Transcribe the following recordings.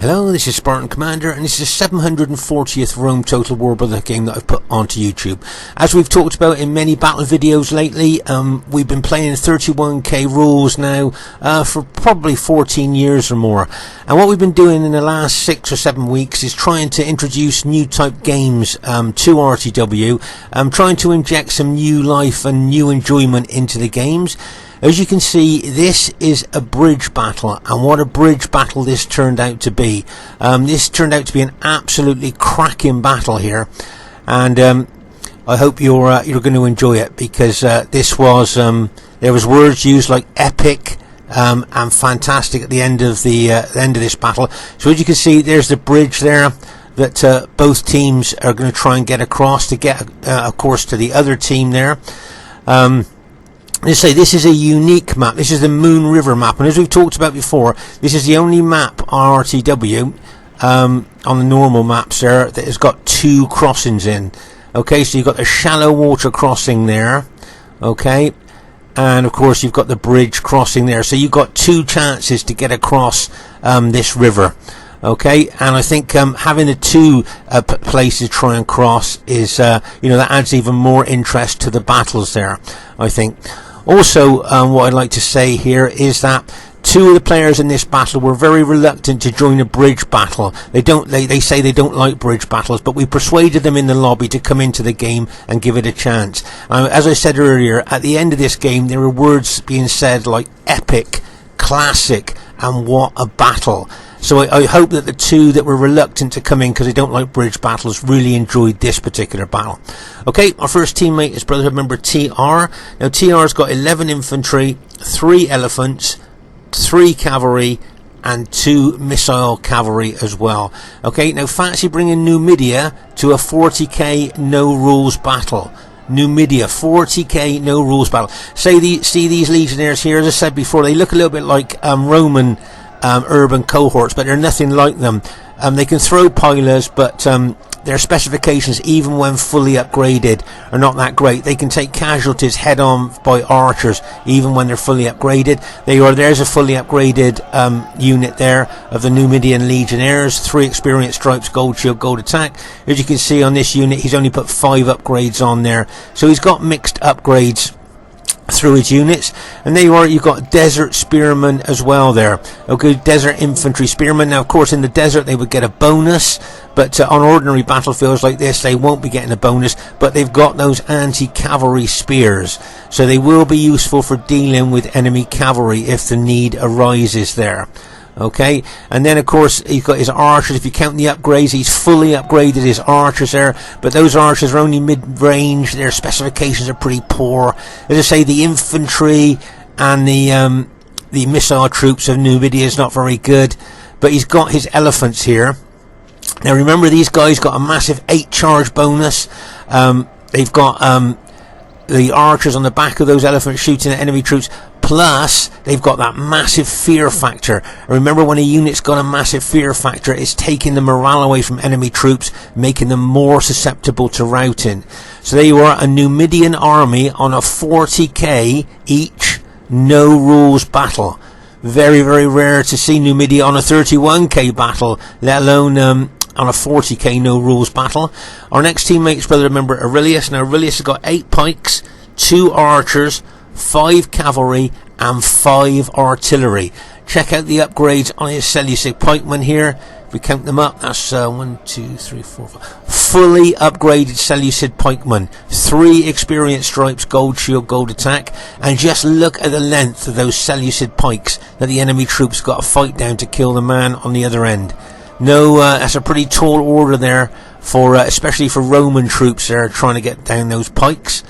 Hello, this is Spartan Commander, and this is the 740th Rome Total War Brotherhood game that I've put onto YouTube. As we've talked about in many battle videos lately, we've been playing 31k rules now for probably 14 years or more. And what we've been doing in the last 6 or 7 weeks is trying to introduce new type games to RTW, trying to inject some new life and new enjoyment into the games. As you can see, this is a bridge battle, and what a bridge battle this turned out to be. This turned out to be an absolutely cracking battle here, and I hope you're going to enjoy it, because this was there was words used like epic and fantastic at the end of this battle. So as you can see, there's the bridge there that both teams are going to try and get across to get, of course, to the other team there. Let's say this is a unique map. This is the Moon River map, and as we've talked about before, this is the only map on RTW on the normal maps there that has got 2 crossings in. Okay, so you've got the shallow water crossing there, okay, and of course you've got the bridge crossing there. So you've got 2 chances to get across this river. Okay, and I think having the 2 places to try and cross is, that adds even more interest to the battles there, I think. Also, what I'd like to say here is that 2 of the players in this battle were very reluctant to join a bridge battle. They say they don't like bridge battles, but we persuaded them in the lobby to come into the game and give it a chance. As I said earlier, at the end of this game, there were words being said like epic, classic, and what a battle. So I hope that the 2 that were reluctant to come in because they don't like bridge battles really enjoyed this particular battle. Okay, our first teammate is Brotherhood member TR. Now TR's got 11 infantry, 3 elephants, 3 cavalry, and 2 missile cavalry as well. Okay, now fancy bringing Numidia to a 40k no rules battle. Numidia, 40k no rules battle. See these legionnaires here, as I said before, they look a little bit like Roman urban cohorts, but they're nothing like them. They can throw pilas, but their specifications, even when fully upgraded, are not that great. They can take casualties head on by archers, even when they're fully upgraded. There's a fully upgraded unit there of the Numidian legionnaires, 3 experience stripes, gold shield, gold attack. As you can see on this unit, he's only put 5 upgrades on there, so he's got mixed upgrades through his units. And there you are, you've got desert spearmen as well there. Okay, desert infantry spearmen. Now of course in the desert they would get a bonus, but on ordinary battlefields like this they won't be getting a bonus, but they've got those anti-cavalry spears, so they will be useful for dealing with enemy cavalry if the need arises there. Okay, and then of course he's got his archers. If you count the upgrades, he's fully upgraded his archers there, but those archers are only mid-range. Their specifications are pretty poor. As I say, the infantry and the missile troops of Numidia is not very good, but he's got his elephants here. Now remember, these guys got a massive 8 charge bonus. They've got the archers on the back of those elephants shooting at enemy troops, plus they've got that massive fear factor. Remember, when a unit's got a massive fear factor, it's taking the morale away from enemy troops, making them more susceptible to routing. So there you are, a Numidian army on a 40k each no rules battle. Very, very rare to see Numidia on a 31k battle, let alone on a 40k no rules battle. Our next teammate's brother member Aurelius. Now Aurelius has got 8 pikes, 2 archers, 5 cavalry, and 5 artillery. Check out the upgrades on his Seleucid pikemen here. If we count them up, that's 1, 2, 3, 4, 5. Fully upgraded Seleucid pikemen, 3 experience stripes, gold shield, gold attack, and just look at the length of those Seleucid pikes that the enemy troops got to fight down to kill the man on the other end. No, that's a pretty tall order there for, especially for Roman troops that are trying to get down those pikes.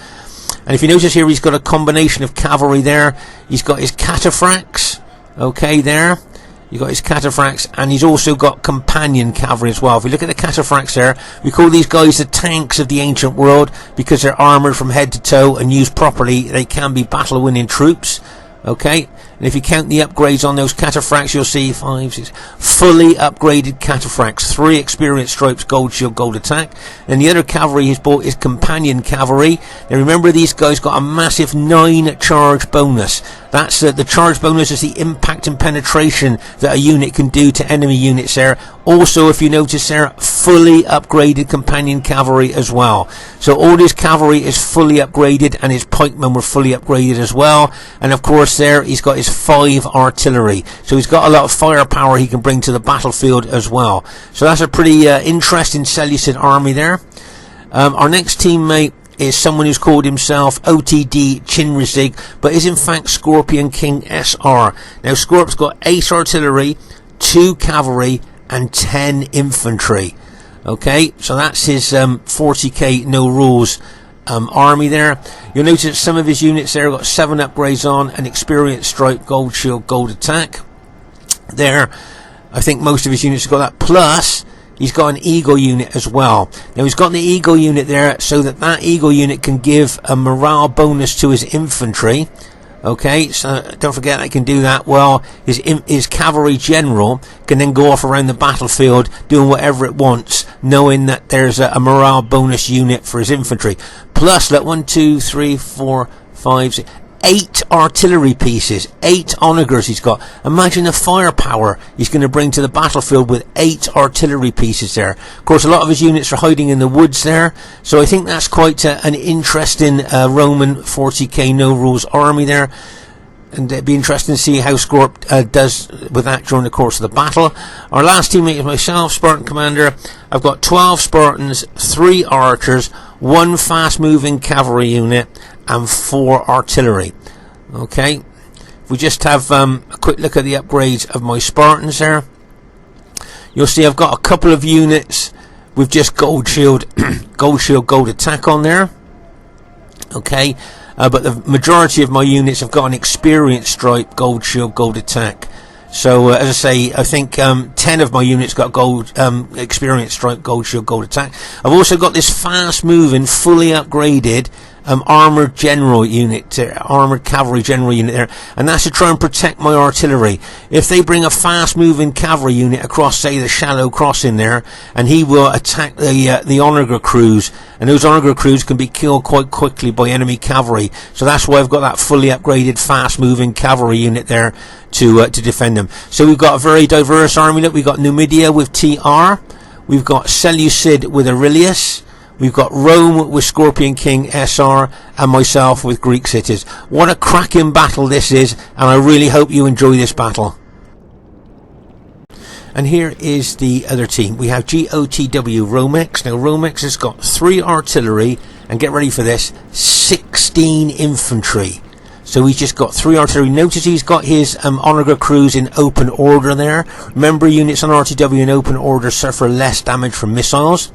And if you notice here, he's got a combination of cavalry there. He's got his cataphracts, okay, there. You've got his cataphracts, and he's also got companion cavalry as well. If we look at the cataphracts there, we call these guys the tanks of the ancient world, because they're armoured from head to toe, and used properly, they can be battle-winning troops. Okay, And if you count the upgrades on those cataphracts, you'll see 5, 6, fully upgraded cataphracts, 3 experience stripes, gold shield, gold attack. And the other cavalry he's bought is companion cavalry. Now remember, these guys got a massive 9 charge bonus. That's the charge bonus is the impact and penetration that a unit can do to enemy units there. Also, if you notice there, fully upgraded companion cavalry as well. So all his cavalry is fully upgraded, and his pikemen were fully upgraded as well. And of course there, he's got his 5 artillery. So he's got a lot of firepower he can bring to the battlefield as well. So that's a pretty interesting Seleucid army there. Our next teammate is someone who's called himself OTD Chinrizig, but is in fact Scorpion King SR. Now Scorp's got 8 artillery, 2 cavalry, and 10 infantry. Okay, so that's his 40k no rules army there. You'll notice some of his units there got 7 upgrades on, an experience stripe, gold shield, gold attack. There, I think most of his units have got that, plus he's got an eagle unit as well. Now he's got the eagle unit there so that eagle unit can give a morale bonus to his infantry. Okay, so don't forget I can do that. Well, his cavalry general can then go off around the battlefield doing whatever it wants, knowing that there's a morale bonus unit for his infantry. Plus, look, 1, 2, 3, 4, 5, 6, 8 artillery pieces, 8 onagers he's got. Imagine the firepower he's going to bring to the battlefield with 8 artillery pieces there. Of course, a lot of his units are hiding in the woods there, so I think that's quite an interesting Roman 40k no rules army there. And it'd be interesting to see how Scorp does with that during the course of the battle. Our last teammate is myself, Spartan Commander. I've got 12 Spartans, 3 archers, 1 fast-moving cavalry unit, and 4 artillery. Okay, if we just have a quick look at the upgrades of my Spartans there, you'll see I've got a couple of units with just gold shield, gold attack on there. Okay, but the majority of my units have got an experience stripe, gold shield, gold attack. So as I say, I think 10 of my units got gold experience stripe, gold shield, gold attack. I've also got this fast moving, fully upgraded armoured general unit, armoured cavalry general unit there, and that's to try and protect my artillery. If they bring a fast moving cavalry unit across, say, the shallow crossing there, and he will attack the onager crews, and those onager crews can be killed quite quickly by enemy cavalry. So that's why I've got that fully upgraded fast moving cavalry unit there to defend them. So we've got a very diverse army. Look, we've got Numidia with TR, we've got Seleucid with Aurelius, we've got Rome with Scorpion King SR, and myself with Greek cities. What a cracking battle this is, and I really hope you enjoy this battle. And here is the other team. We have GOTW Romex. Now Romex has got 3 artillery, and get ready for this, 16 infantry. So he's just got 3 artillery. Notice he's got his onager crews in open order there. Remember, units on RTW in open order suffer less damage from missiles.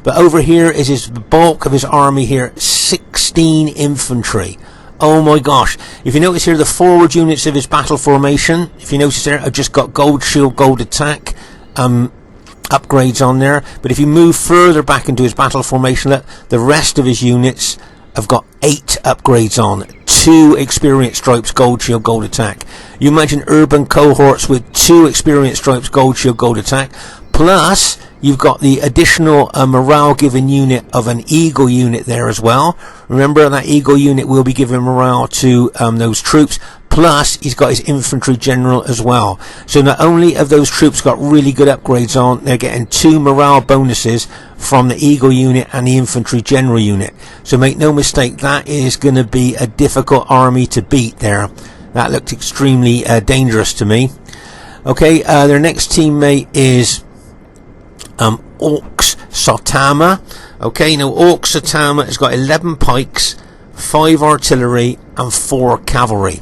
But over here is his bulk of his army here, 16 infantry. Oh my gosh. If you notice here, the forward units of his battle formation, if you notice there, I've just got gold shield, gold attack upgrades on there. But if you move further back into his battle formation, look, the rest of his units have got 8 upgrades on. 2 experience stripes, gold shield, gold attack. You imagine urban cohorts with 2 experience stripes, gold shield, gold attack. Plus, you've got the additional morale given unit of an eagle unit there as well. Remember, that eagle unit will be giving morale to those troops. Plus, he's got his infantry general as well. So not only have those troops got really good upgrades on, they're getting 2 morale bonuses from the eagle unit and the infantry general unit. So make no mistake, that is going to be a difficult army to beat there. That looked extremely dangerous to me. Okay, their next teammate is Orcs Saitama. Okay, now Orcs Saitama has got 11 pikes, 5 artillery, and 4 cavalry.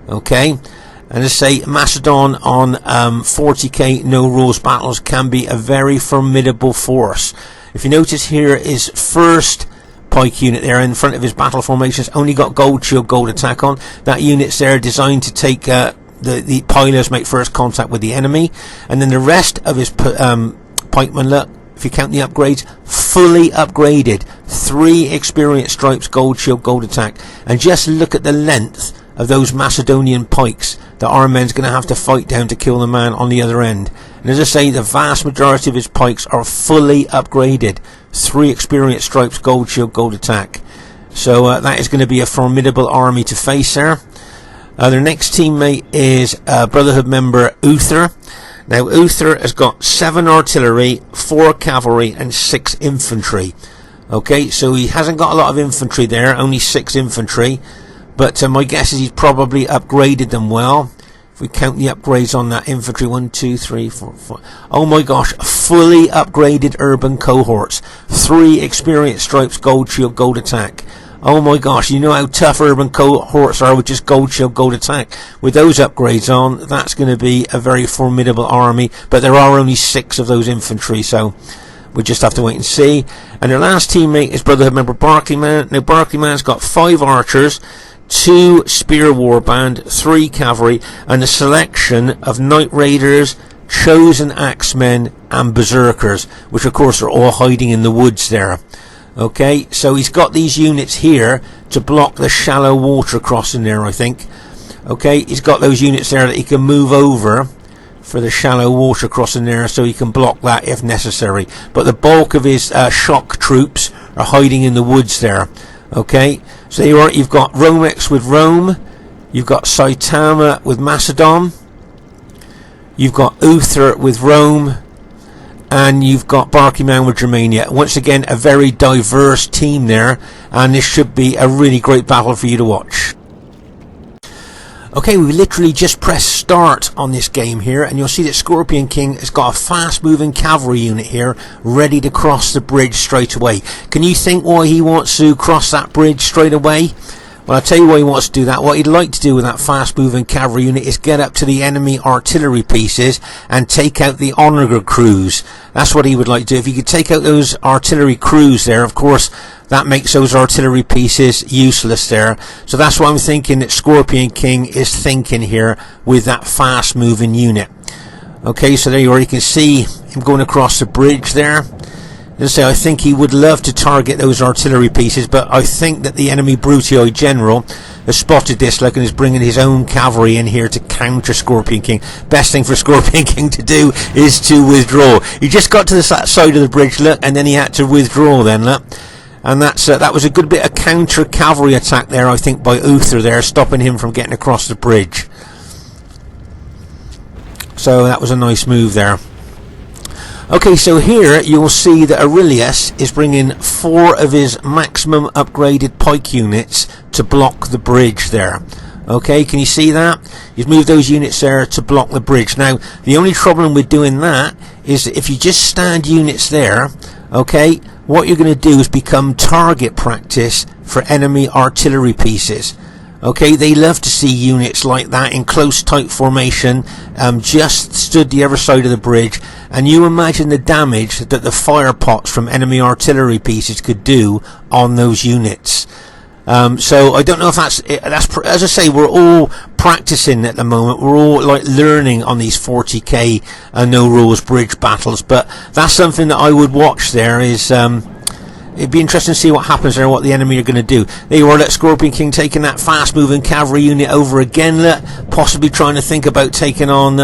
Okay, and as I say, Macedon on 40k no rules battles can be a very formidable force. If you notice here, his first pike unit there in front of his battle formations only got gold shield, gold attack on. That unit's there designed to take the pilers make first contact with the enemy, and then the rest of his pikemen, look, if you count the upgrades, fully upgraded, 3 experience stripes, gold shield, gold attack, and just look at the length of those Macedonian pikes that our men's going to have to fight down to kill the man on the other end. And as I say, the vast majority of his pikes are fully upgraded. 3 experience stripes, gold shield, gold attack. So that is going to be a formidable army to face there. Their next teammate is Brotherhood member Uther. Now Uther has got 7 artillery, 4 cavalry and 6 infantry. Okay, so he hasn't got a lot of infantry there, only 6 infantry. But my guess is he's probably upgraded them well. If we count the upgrades on that infantry, 1, 2, 3, 4, 5. Oh my gosh, fully upgraded urban cohorts. 3 experience stripes, gold shield, gold attack. Oh my gosh, you know how tough urban cohorts are with just gold shield, gold attack. With those upgrades on, that's going to be a very formidable army. But there are only 6 of those infantry, so we'll just have to wait and see. And their last teammate is Brotherhood member Barclayman. Now Barclayman's got 5 archers, 2 spear warband, 3 cavalry, and a selection of knight raiders, chosen axemen, and berserkers, which of course are all hiding in the woods there. Okay, so he's got these units here to block the shallow water crossing there, I think. Okay, he's got those units there that he can move over for the shallow water crossing there, so he can block that if necessary. But the bulk of his shock troops are hiding in the woods there. Okay, so you've got Romex with Rome, you've got Saitama with Macedon, you've got Uther with Rome, and you've got Barclayman with Germania. Once again, a very diverse team there, and this should be a really great battle for you to watch. Okay, we literally just pressed start on this game here, and you'll see that Scorpion King has got a fast moving cavalry unit here ready to cross the bridge straight away. Can you think why he wants to cross that bridge straight away? Well, I'll tell you why he wants to do that. What he'd like to do with that fast moving cavalry unit is get up to the enemy artillery pieces and take out the onager crews. That's what he would like to do. If he could take out those artillery crews there, of course, that makes those artillery pieces useless there. So that's what I'm thinking that Scorpion King is thinking here with that fast moving unit. Okay, so there you are. You can see him going across the bridge there. As I say, I think he would love to target those artillery pieces, but I think that the enemy Brutii general has spotted this, look, and is bringing his own cavalry in here to counter Scorpion King. Best thing for Scorpion King to do is to withdraw. He just got to the side of the bridge, look, and then he had to withdraw then, look. And that was a good bit of counter cavalry attack there, I think, by Uther there, stopping him from getting across the bridge. So that was a nice move there. Okay, so here you'll see that Aurelius is bringing 4 of his maximum upgraded pike units to block the bridge there. Okay, can you see that? He's moved those units there to block the bridge. Now, the only problem with doing that is that if you just stand units there, okay, what you're going to do is become target practice for enemy artillery pieces. Okay, they love to see units like that in close tight formation, just stood the other side of the bridge, and you imagine the damage that the fire pots from enemy artillery pieces could do on those units. So I don't know if that's as I say, we're all practicing at the moment. We're all like learning on these 40k no rules bridge battles, but that's something that I would watch there. Is it'd be interesting to see what happens there and what the enemy are going to do. There you are, let Scorpion King taking that fast moving cavalry unit over again, possibly trying to think about taking on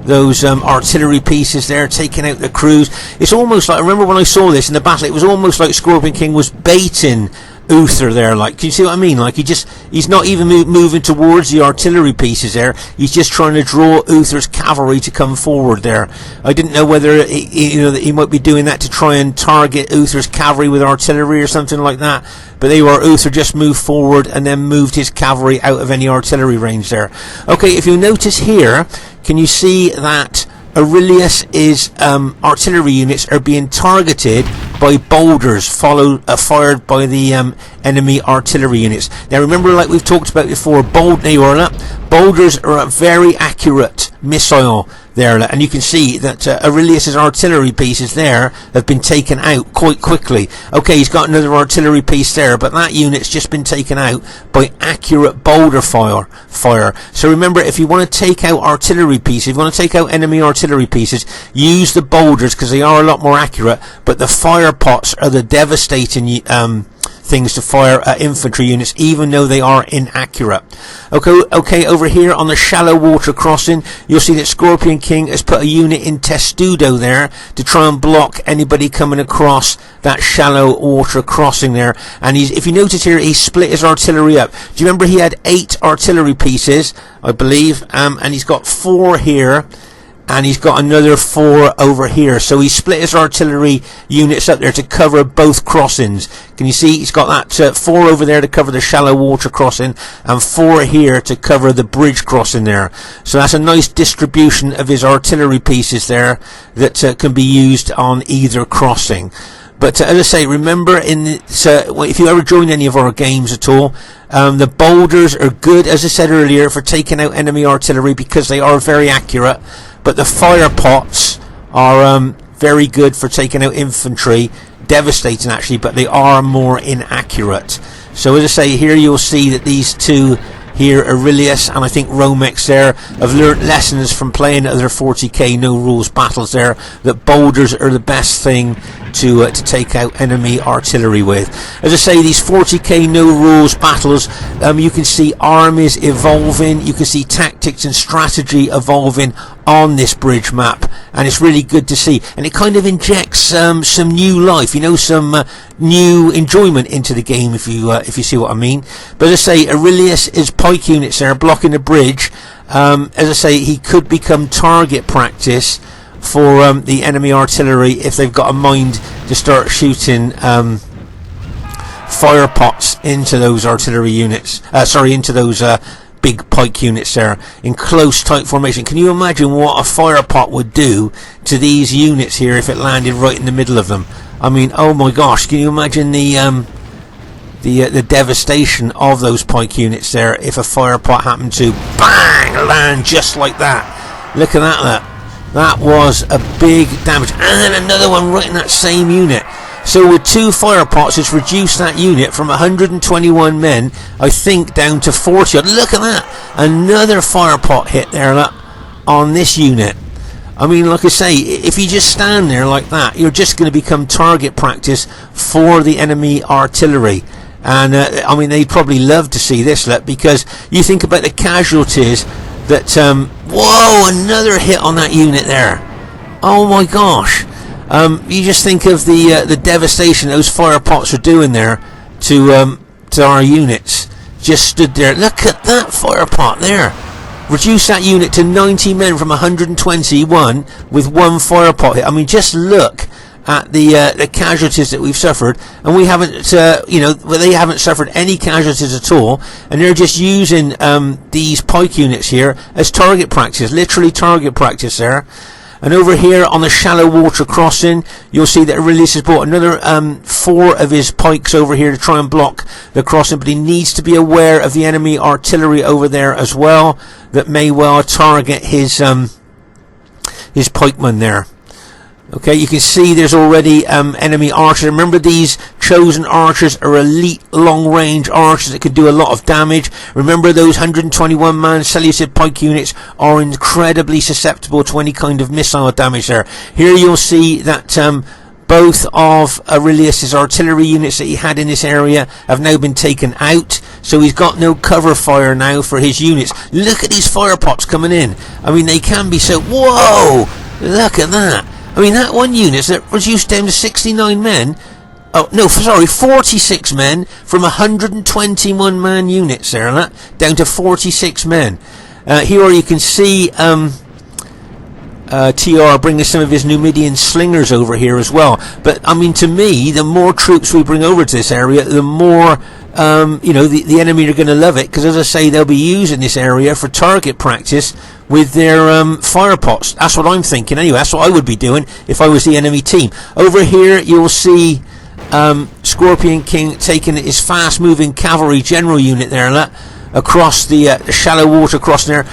those artillery pieces there, taking out the crews. It's almost like, I remember when I saw this in the battle, it was almost like Scorpion King was baiting Uther there, like, can you see what I mean? Like, he's not even moving towards the artillery pieces there. He's just trying to draw Uther's cavalry to come forward there. I didn't know whether that he might be doing that to try and target Uther's cavalry with artillery or something like that. But there you are, Uther just moved forward and then moved his cavalry out of any artillery range there. Okay, if you notice here, can you see that Aurelius is artillery units are being targeted by boulders fired by the enemy artillery units. Now remember, like we've talked about before, boulders are a very accurate missile there, and you can see that Aurelius's artillery pieces there have been taken out quite quickly. Okay, he's got another artillery piece there, but that unit's just been taken out by accurate boulder fire. So remember, if you want to take out artillery pieces, if you want to take out enemy artillery pieces, use the boulders because they are a lot more accurate, but the fire pots are the devastating things to fire at infantry units, even though they are inaccurate. Okay, over here on the shallow water crossing, you'll see that Scorpion King has put a unit in Testudo there to try and block anybody coming across that shallow water crossing there. And if you notice here, he split his artillery up. Do you remember he had 8 artillery pieces, I believe, and he's got 4 here, and he's got another 4 over here. So he split his artillery units up there to cover both crossings. Can you see he's got that 4 over there to cover the shallow water crossing, and 4 here to cover the bridge crossing there. So that's a nice distribution of his artillery pieces there that can be used on either crossing. But as I say, remember, if you ever join any of our games at all, the boulders are good, as I said earlier, for taking out enemy artillery because they are very accurate. But the fire pots are very good for taking out infantry, devastating actually, but they are more inaccurate. So as I say, here you'll see that these two here, Aurelius and I think Romex there, have learnt lessons from playing other 40k no rules battles there, that boulders are the best thing to take out enemy artillery with. As I say, these 40k no rules battles, you can see armies evolving, you can see tactics and strategy evolving on this bridge map, and it's really good to see, and it kind of injects some new life, you know, some new enjoyment into the game, if you see what I mean. But as I say, Aurelius is pike units there blocking the bridge. As I say, he could become target practice for the enemy artillery if they've got a mind to start shooting fire pots into those artillery units, into those big pike units there in close tight formation. Can you imagine what a fire pot would do to these units here if it landed right in the middle of them? I mean, oh my gosh, can you imagine the devastation of those pike units there if a fire pot happened to bang land just like that? Look at that. That was a big damage, and another one right in that same unit. So with 2 fire pots, it's reduced that unit from 121 men, I think, down to 40. Look at that, another fire pot hit there on this unit. I mean, like I say, if you just stand there like that, you're just going to become target practice for the enemy artillery. And I mean, they'd probably love to see this, because you think about the casualties that whoa, another hit on that unit there. Oh my gosh. You just think of the devastation those fire pots are doing there to our units. Just stood there. Look at that fire pot there. Reduce that unit to 90 men from 121 with 1 fire pot hit. I mean, just look at the casualties that we've suffered, and we haven't, they haven't suffered any casualties at all, and they're just using these pike units here as target practice, literally target practice there. And over here on the shallow water crossing, you'll see that Aurelius has brought another 4 of his pikes over here to try and block the crossing, but he needs to be aware of the enemy artillery over there as well that may well target his pikemen there. Okay, you can see there's already enemy archers. Remember, these chosen archers are elite long-range archers that could do a lot of damage. Remember, those 121-man Seleucid pike units are incredibly susceptible to any kind of missile damage there. Here you'll see that both of Aurelius's artillery units that he had in this area have now been taken out, so he's got no cover fire now for his units. Look at these fire pots coming in. I mean, they can be so... Whoa! Look at that. I mean, that one unit that reduced down to 69 men. Oh, no, sorry, 46 men from 121-man units there, down to 46 men. Here you can see TR bringing some of his Numidian slingers over here as well. But, I mean, to me, the more troops we bring over to this area, the more, the enemy are going to love it. Because, as I say, they'll be using this area for target practice with their fire pots. That's what I'm thinking anyway. That's what I would be doing if I was the enemy team. Over here you'll see Scorpion King taking his fast moving cavalry general unit there across the shallow water crossing there.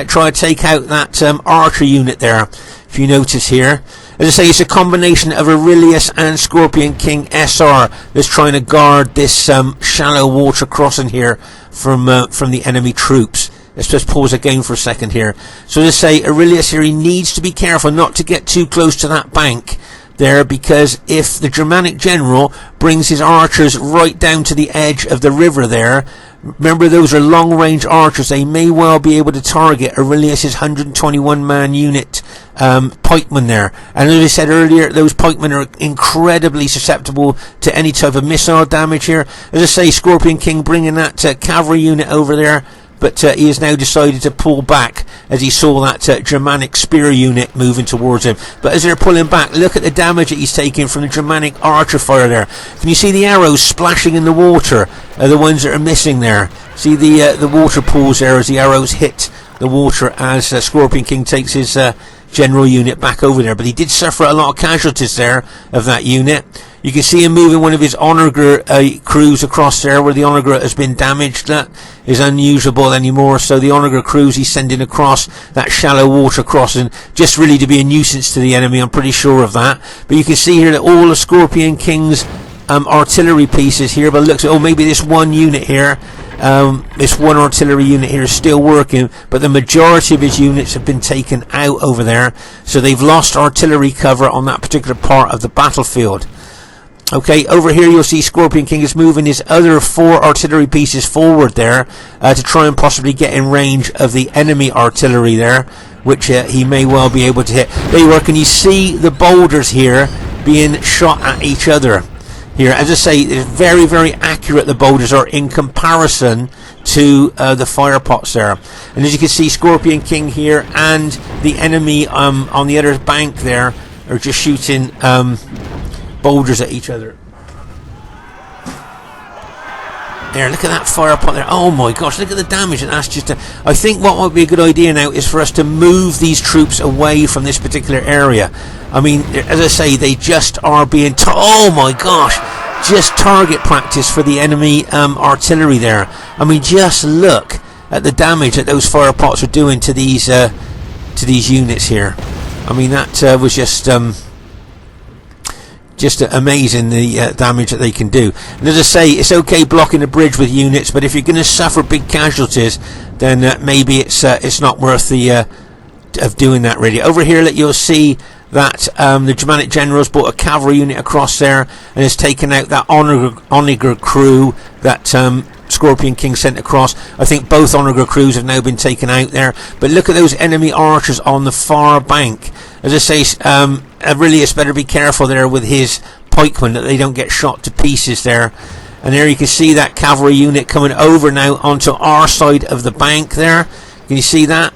Try to take out that archer unit there, if you notice here. As I say, it's a combination of Aurelius and Scorpion King SR that's trying to guard this shallow water crossing here from the enemy troops. Let's just pause again for a second here. So as I say, Aurelius here, he needs to be careful not to get too close to that bank, there, because if the Germanic general brings his archers right down to the edge of the river there, remember those are long range archers, they may well be able to target Aurelius's 121 man unit pikemen there. And as I said earlier, those pikemen are incredibly susceptible to any type of missile damage here. As I say, Scorpion King bringing that cavalry unit over there, but he has now decided to pull back as he saw that Germanic spear unit moving towards him. But as they're pulling back, look at the damage that he's taking from the Germanic archer fire there. Can you see the arrows splashing in the water? The ones that are missing there. See the water pools there as the arrows hit the water as Scorpion King takes his general unit back over there. But he did suffer a lot of casualties there of that unit. You can see him moving one of his Onager crews across there where the Onager has been damaged. That is unusable anymore. So the Onager crews he's sending across that shallow water crossing, just really to be a nuisance to the enemy. I'm pretty sure of that. But you can see here that all the Scorpion King's artillery pieces here, but looks, oh, maybe this one unit here, this one artillery unit here is still working, but the majority of his units have been taken out over there. So they've lost artillery cover on that particular part of the battlefield. Okay, over here you'll see Scorpion King is moving his other 4 artillery pieces forward there to try and possibly get in range of the enemy artillery there, which he may well be able to hit. There you are. Can you see the boulders here being shot at each other here? As I say, it's very, very accurate, the boulders are, in comparison to the fire pots there. And as you can see, Scorpion King here and the enemy on the other bank there are just shooting boulders at each other. There, look at that fire pot there. Oh my gosh, look at the damage. And that's just I think what might be a good idea now is for us to move these troops away from this particular area. I mean, as I say, they just are being oh my gosh, just target practice for the enemy artillery there. I mean, just look at the damage that those fire pots are doing to these units here. I mean, that was just amazing, the damage that they can do. And as I say, it's okay blocking the bridge with units, but if you're going to suffer big casualties, then maybe it's not worth the of doing that really. Over here, you'll see that the Germanic generals brought a cavalry unit across there and has taken out that Onager crew that Scorpion King sent across. I think both Onager crews have now been taken out there. But look at those enemy archers on the far bank. As I say, Aurelius better be careful there with his pikemen that they don't get shot to pieces there. And there you can see that cavalry unit coming over now onto our side of the bank there. Can you see that?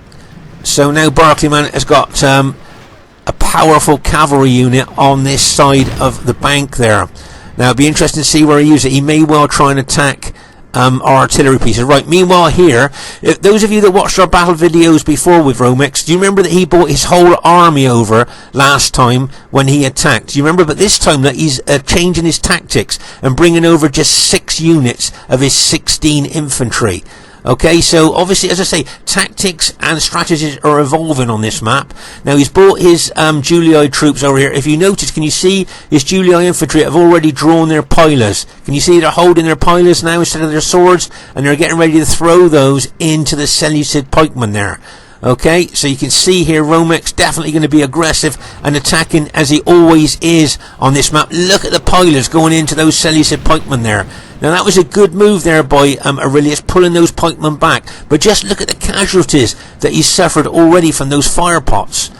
So now Barclayman has got a powerful cavalry unit on this side of the bank there. Now it'll be interesting to see where he uses it. He may well try and attack our artillery pieces. Right, meanwhile here, those of you that watched our battle videos before with Romex, do you remember that he brought his whole army over last time when he attacked? Do you remember? But this time that he's changing his tactics and bringing over just 6 units of his 16 infantry. Okay, so obviously, as I say, tactics and strategies are evolving on this map. Now he's brought his Julii troops over here. If you notice, can you see his Julii infantry have already drawn their pilers? Can you see they're holding their pilers now instead of their swords, and they're getting ready to throw those into the Seleucid pikemen there. Okay, so you can see here Romex definitely going to be aggressive and attacking as he always is on this map. Look at the pilers going into those Seleucid pikemen there. Now that was a good move there by Aurelius, pulling those pikemen back. But just look at the casualties that he's suffered already from those fire pots.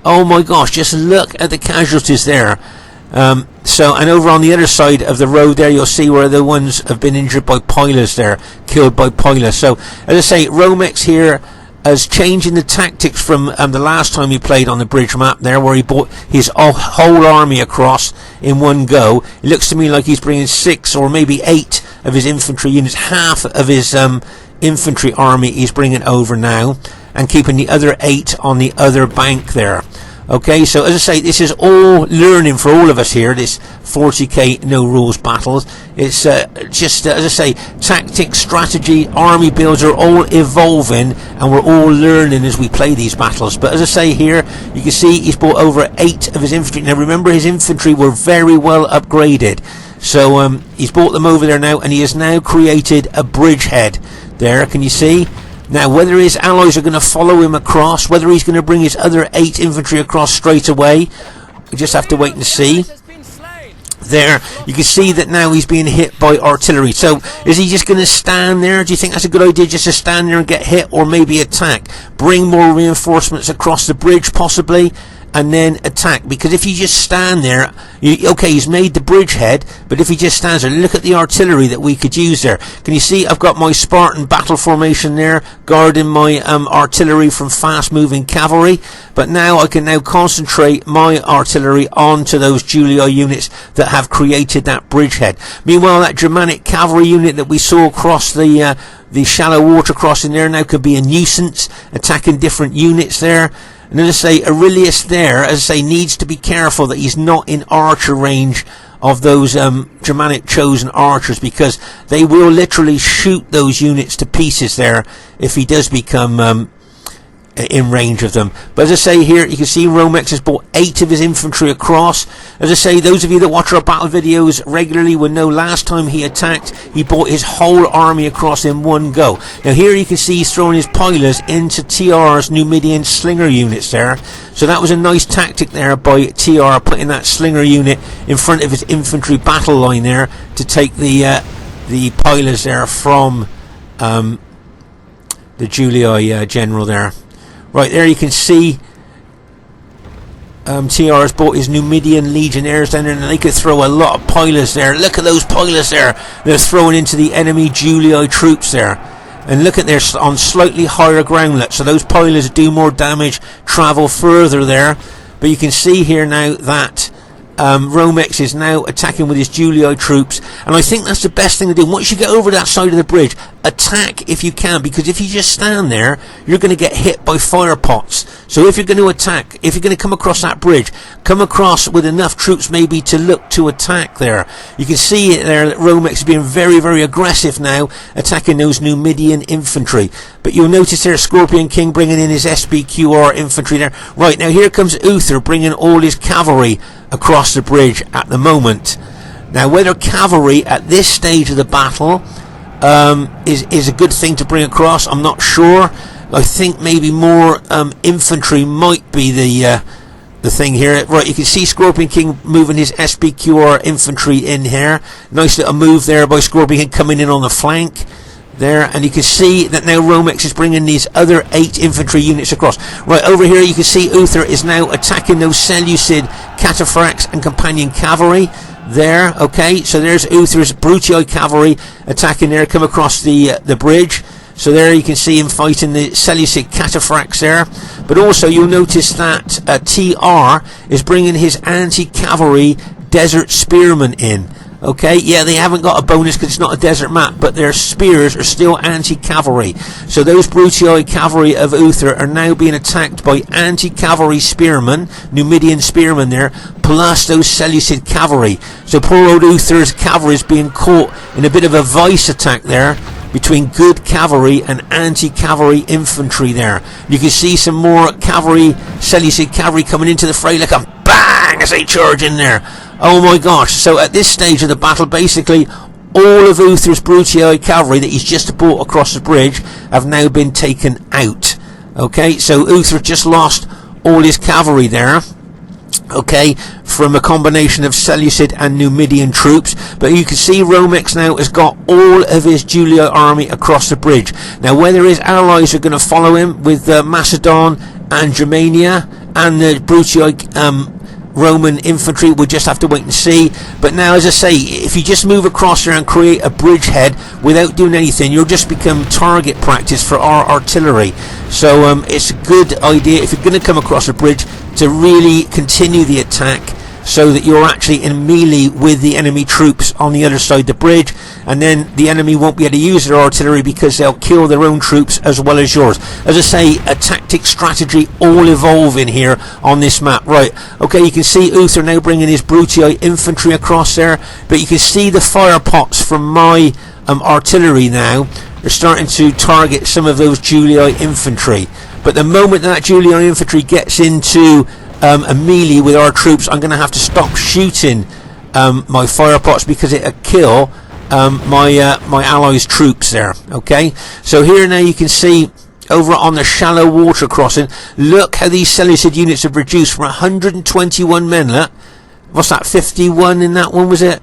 Oh my gosh, just look at the casualties there. So, and over on the other side of the road there, you'll see where the ones have been injured by pilers there, killed by pilers. So, as I say, Romex here as changing the tactics from the last time he played on the bridge map there, where he brought his whole army across in one go. It looks to me like he's bringing 6 or maybe 8 of his infantry units, half of his infantry army he's bringing over now, and keeping the other 8 on the other bank there. Okay, so as I say, this is all learning for all of us here, this 40k no rules battles. It's just, as I say, tactics, strategy, army builds are all evolving, and we're all learning as we play these battles. But as I say here, you can see he's brought over 8 of his infantry. Now remember, his infantry were very well upgraded. So he's brought them over there now, and he has now created a bridgehead there. Can you see? Now, whether his allies are going to follow him across, whether he's going to bring his other 8 infantry across straight away, We just have to wait and see. There, you can see that now he's being hit by artillery. So, is he just going to stand there? Do you think that's a good idea, just to stand there and get hit, or maybe attack? Bring more reinforcements across the bridge, possibly, and then attack. Because if you just stand there, okay, he's made the bridgehead, but if he just stands there, look at the artillery that we could use there. Can you see I've got my Spartan battle formation there, guarding my artillery from fast-moving cavalry, but now I can now concentrate my artillery onto those Julii units that have created that bridgehead. Meanwhile, that Germanic cavalry unit that we saw across the shallow water crossing there now could be a nuisance, attacking different units there. And as I say, Aurelius there, as I say, needs to be careful that he's not in archer range of those Germanic chosen archers, because they will literally shoot those units to pieces there if he does become in range of them. But as I say here, you can see Romex has brought 8 of his infantry across. As I say, those of you that watch our battle videos regularly will know last time he attacked, he brought his whole army across in one go. Now here you can see he's throwing his pilers into TR's Numidian slinger units there. So that was a nice tactic there by TR, putting that slinger unit in front of his infantry battle line there to take the pilers there from the Julii general there. Right there you can see TR has brought his Numidian legionnaires down there, and they could throw a lot of pilers there. Look at those pilers there. They're throwing into the enemy Julii troops there. And look at they're on slightly higher groundlet, so those pilers do more damage, travel further there. But you can see here now that Romex is now attacking with his Julii troops, and I think that's the best thing to do. Once you get over that side of the bridge, attack if you can, because if you just stand there, you're going to get hit by fire pots. So if you're going to attack, if you're going to come across that bridge, come across with enough troops maybe to look to attack there. You can see it there that Romex is being very, very aggressive now, attacking those Numidian infantry. But you'll notice there Scorpion King bringing in his SBQR infantry there. Right, now here comes Uther bringing all his cavalry across the bridge at the moment. Now whether cavalry at this stage of the battle is a good thing to bring across, I'm not sure. I think maybe more infantry might be the thing here. Right, you can see Scorpion King moving his SBQR infantry in here. Nice little move there by Scorpion King coming in on the flank there, and you can see that now Romex is bringing these other 8 infantry units across. Right over here you can see Uther is now attacking those Seleucid cataphracts and companion cavalry there. Okay, so there's Uther's Brutii cavalry attacking there, come across the bridge. So there you can see him fighting the Seleucid cataphracts there. But also you'll notice that TR is bringing his anti-cavalry desert spearmen in. Okay, yeah, they haven't got a bonus because it's not a desert map, but their spears are still anti-cavalry. So those Brutii cavalry of Uther are now being attacked by anti-cavalry spearmen, Numidian spearmen there, plus those Seleucid cavalry. So poor old Uther's cavalry is being caught in a bit of a vice attack there between good cavalry and anti-cavalry infantry there. You can see some more cavalry, Seleucid cavalry coming into the fray, like a bang as they charge in there. Oh my gosh, so at this stage of the battle, basically all of Uther's Brutii cavalry that he's just brought across the bridge have now been taken out. Okay, so Uther just lost all his cavalry there. Okay, from a combination of Seleucid and Numidian troops. But you can see Romex now has got all of his Julii army across the bridge. Now whether his allies are going to follow him with Macedon and Germania and the Brutii Roman infantry, we'll just have to wait and see. But now, as I say, if you just move across there and create a bridgehead without doing anything, you'll just become target practice for our artillery. So it's a good idea, if you're going to come across a bridge, to really continue the attack so that you're actually in melee with the enemy troops on the other side of the bridge, and then the enemy won't be able to use their artillery because they'll kill their own troops as well as yours. As I say, a tactic, strategy all evolving here on this map. Right, okay, you can see Uther now bringing his Brutii infantry across there, but you can see the fire pots from my artillery now. They're starting to target some of those Julii infantry. But the moment that Julii infantry gets into a melee with our troops, I'm going to have to stop shooting my fire pots because it'll kill my allies' troops there. Okay, so here now you can see over on the shallow water crossing. Look how these Seleucid units have reduced from 121 men. Look, what's that? 51 in that one, was it?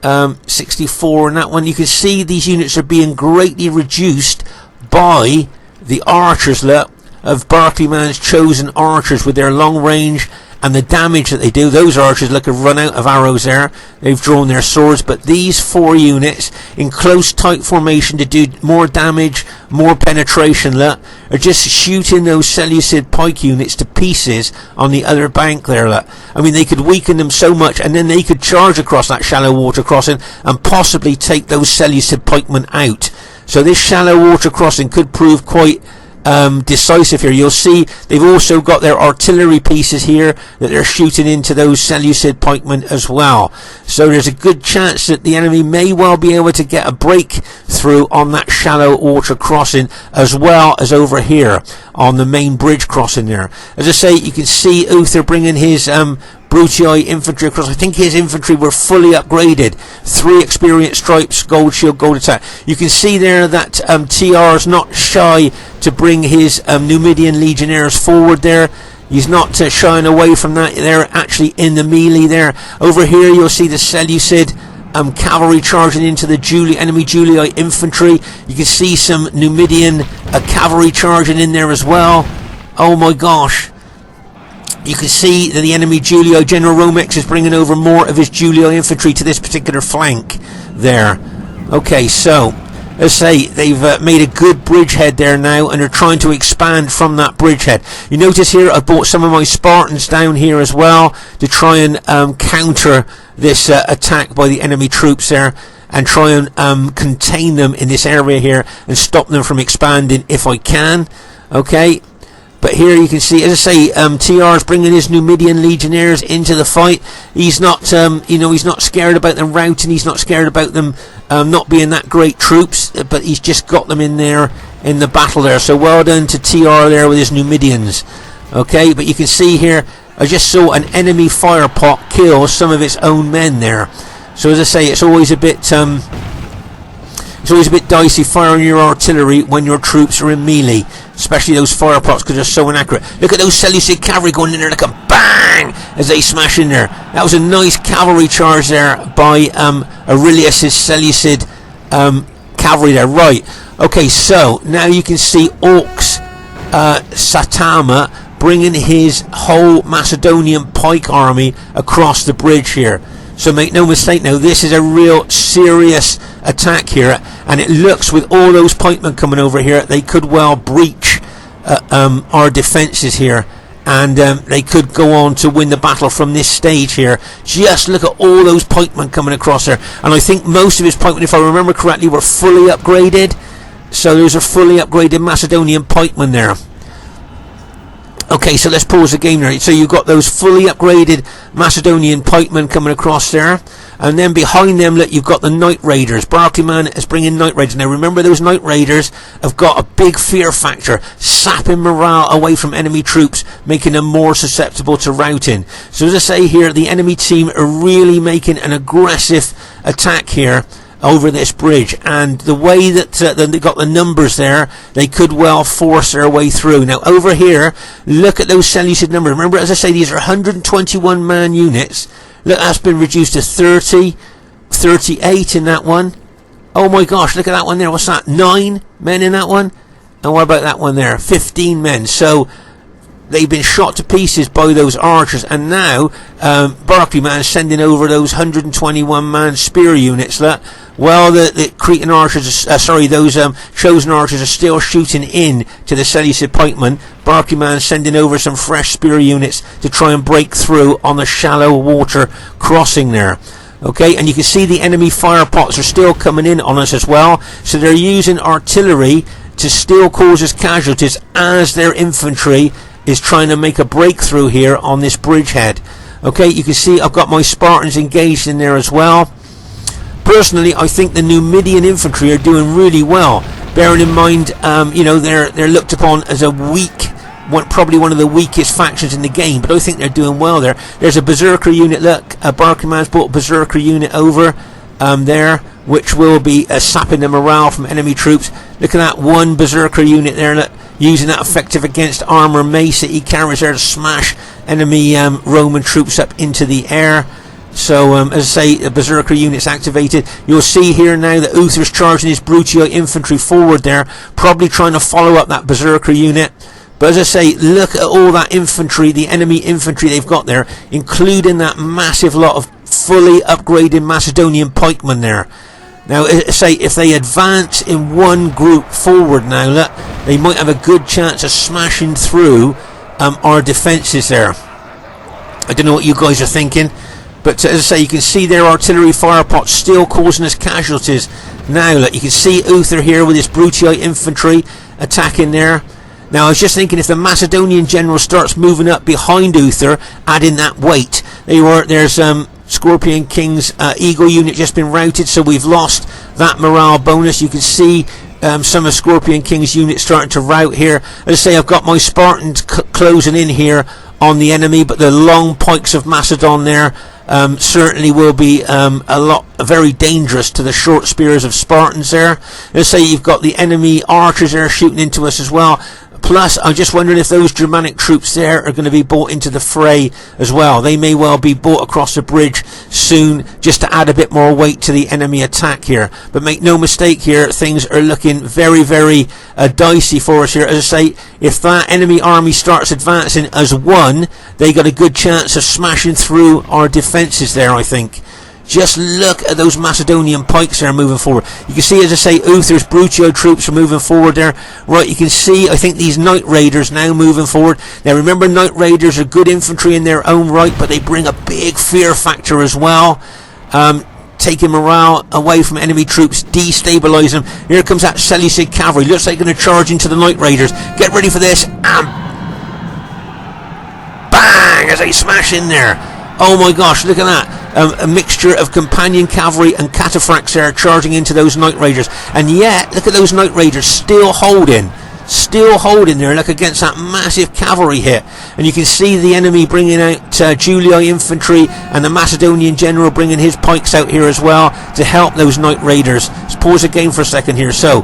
64 in that one. You can see these units are being greatly reduced by the archers, look, of Barclayman's chosen archers with their long range and the damage that they do. Those archers, look, have run out of arrows there. They've drawn their swords, but these 4 units in close tight formation to do more damage, more penetration, look, are just shooting those Seleucid pike units to pieces on the other bank there, look. I mean, they could weaken them so much, and then they could charge across that shallow water crossing and possibly take those Seleucid pikemen out. So this shallow water crossing could prove quite decisive here. You'll see they've also got their artillery pieces here that they're shooting into those Seleucid pikemen as well. So there's a good chance that the enemy may well be able to get a breakthrough on that shallow water crossing, as well as over here on the main bridge crossing there. As I say, you can see Uther bringing his Brutii infantry across. I think his infantry were fully upgraded. 3 experience stripes, gold shield, gold attack. You can see there that TR is not shy to bring his Numidian legionnaires forward there. He's not shying away from that. They're actually in the melee there. Over here you'll see the Seleucid cavalry charging into the enemy Julii infantry. You can see some Numidian cavalry charging in there as well. Oh my gosh. You can see that the enemy Julii, General Romex, is bringing over more of his Julii infantry to this particular flank there. Okay, so, as I say, they've made a good bridgehead there now, and they're trying to expand from that bridgehead. You notice here I've brought some of my Spartans down here as well to try and counter this attack by the enemy troops there, and try and contain them in this area here and stop them from expanding if I can. Okay. But here you can see, as I say, TR is bringing his Numidian legionnaires into the fight. He's not, he's not scared about them routing. He's not scared about them not being that great troops. But he's just got them in there in the battle there. So well done to TR there with his Numidians. Okay, but you can see here, I just saw an enemy fire pot kill some of its own men there. So as I say, it's always a bit dicey firing your artillery when your troops are in melee, especially those fire pots, because they're so inaccurate. Look at those Seleucid cavalry going in there like a bang as they smash in there. That was a nice cavalry charge there by Aurelius' Seleucid cavalry there. Right, okay, so now you can see Orcs Saitama bringing his whole Macedonian pike army across the bridge here. So make no mistake now, this is a real serious attack here, and it looks, with all those pikemen coming over here, they could well breach our defences here, and they could go on to win the battle from this stage here. Just look at all those pikemen coming across there, and I think most of his pikemen, if I remember correctly, were fully upgraded. So there's a fully upgraded Macedonian pikeman there. Okay, so let's pause the game there. So you've got those fully upgraded Macedonian pikemen coming across there, and then behind them, look, you've got the Night Raiders. Barclayman is bringing Night Raiders. Now remember, those Night Raiders have got a big fear factor, sapping morale away from enemy troops, making them more susceptible to routing. So as I say here, the enemy team are really making an aggressive attack here over this bridge, and the way that they got the numbers there, they could well force their way through. Now over here, look at those Seleucid numbers. Remember, as I say, these are 121 man units. Look, that's been reduced to 30, 38 in that one. Oh my gosh, look at that one there. What's that? 9 men in that one. And what about that one there? 15 men. So they've been shot to pieces by those archers, and now Barclayman is sending over those 121 man spear units. That, well, the Cretan archers, those chosen archers are still shooting in to the Seleucid pikemen. Barclayman is sending over some fresh spear units to try and break through on the shallow water crossing there. Okay, and you can see the enemy fire pots are still coming in on us as well. So they're using artillery to still cause us casualties as their infantry is trying to make a breakthrough here on this bridgehead. Okay, you can see I've got my Spartans engaged in there as well. Personally, I think the Numidian infantry are doing really well, bearing in mind, they're looked upon as a weak, probably one of the weakest factions in the game, but I think they're doing well there. There's a Berserker unit. Look, Barclayman's brought a Berserker unit over there, which will be sapping the morale from enemy troops. Look at that one Berserker unit there. Look, using that effective against armor mace that he carries there to smash enemy Roman troops up into the air. So as I say, the berserker unit's activated. You'll see here now that Uther's charging his Brutii infantry forward there, probably trying to follow up that berserker unit. But as I say, look at all that infantry, the enemy infantry they've got there, including that massive lot of fully upgraded Macedonian pikemen there. Now, say if they advance in one group forward now, look, they might have a good chance of smashing through our defences there. I don't know what you guys are thinking, but as I say, you can see their artillery fire pots still causing us casualties. Now, look, you can see Uther here with his Brutii infantry attacking there. Now, I was just thinking, if the Macedonian general starts moving up behind Uther, adding that weight, there's Scorpion King's Eagle unit just been routed, so we've lost that morale bonus. You can see some of Scorpion King's units starting to rout here. As I say, I've got my Spartans closing in here on the enemy, but the long pikes of Macedon there certainly will be very dangerous to the short spears of Spartans there. Let's say you've got the enemy archers there shooting into us as well. Plus, I'm just wondering if those Germanic troops there are going to be brought into the fray as well. They may well be brought across the bridge soon, just to add a bit more weight to the enemy attack here. But make no mistake here, things are looking very, very dicey for us here. As I say, if that enemy army starts advancing as one, they got a good chance of smashing through our defences there, I think. Just look at those Macedonian pikes there moving forward. You can see, as I say, Uther's Brutio troops are moving forward there. Right, you can see, I think, these Knight Raiders now moving forward. Now, remember, Knight Raiders are good infantry in their own right, but they bring a big fear factor as well. Taking morale away from enemy troops, destabilise them. Here comes that Seleucid cavalry. Looks like they're going to charge into the Knight Raiders. Get ready for this. And bang! As they smash in there. Oh my gosh, look at that. A mixture of companion cavalry and cataphracts there charging into those Knight Raiders. And yet, look at those Knight Raiders still holding there, look, against that massive cavalry hit. And you can see the enemy bringing out Julii infantry, and the Macedonian general bringing his pikes out here as well to help those Knight Raiders. Let's pause the game for a second here. So,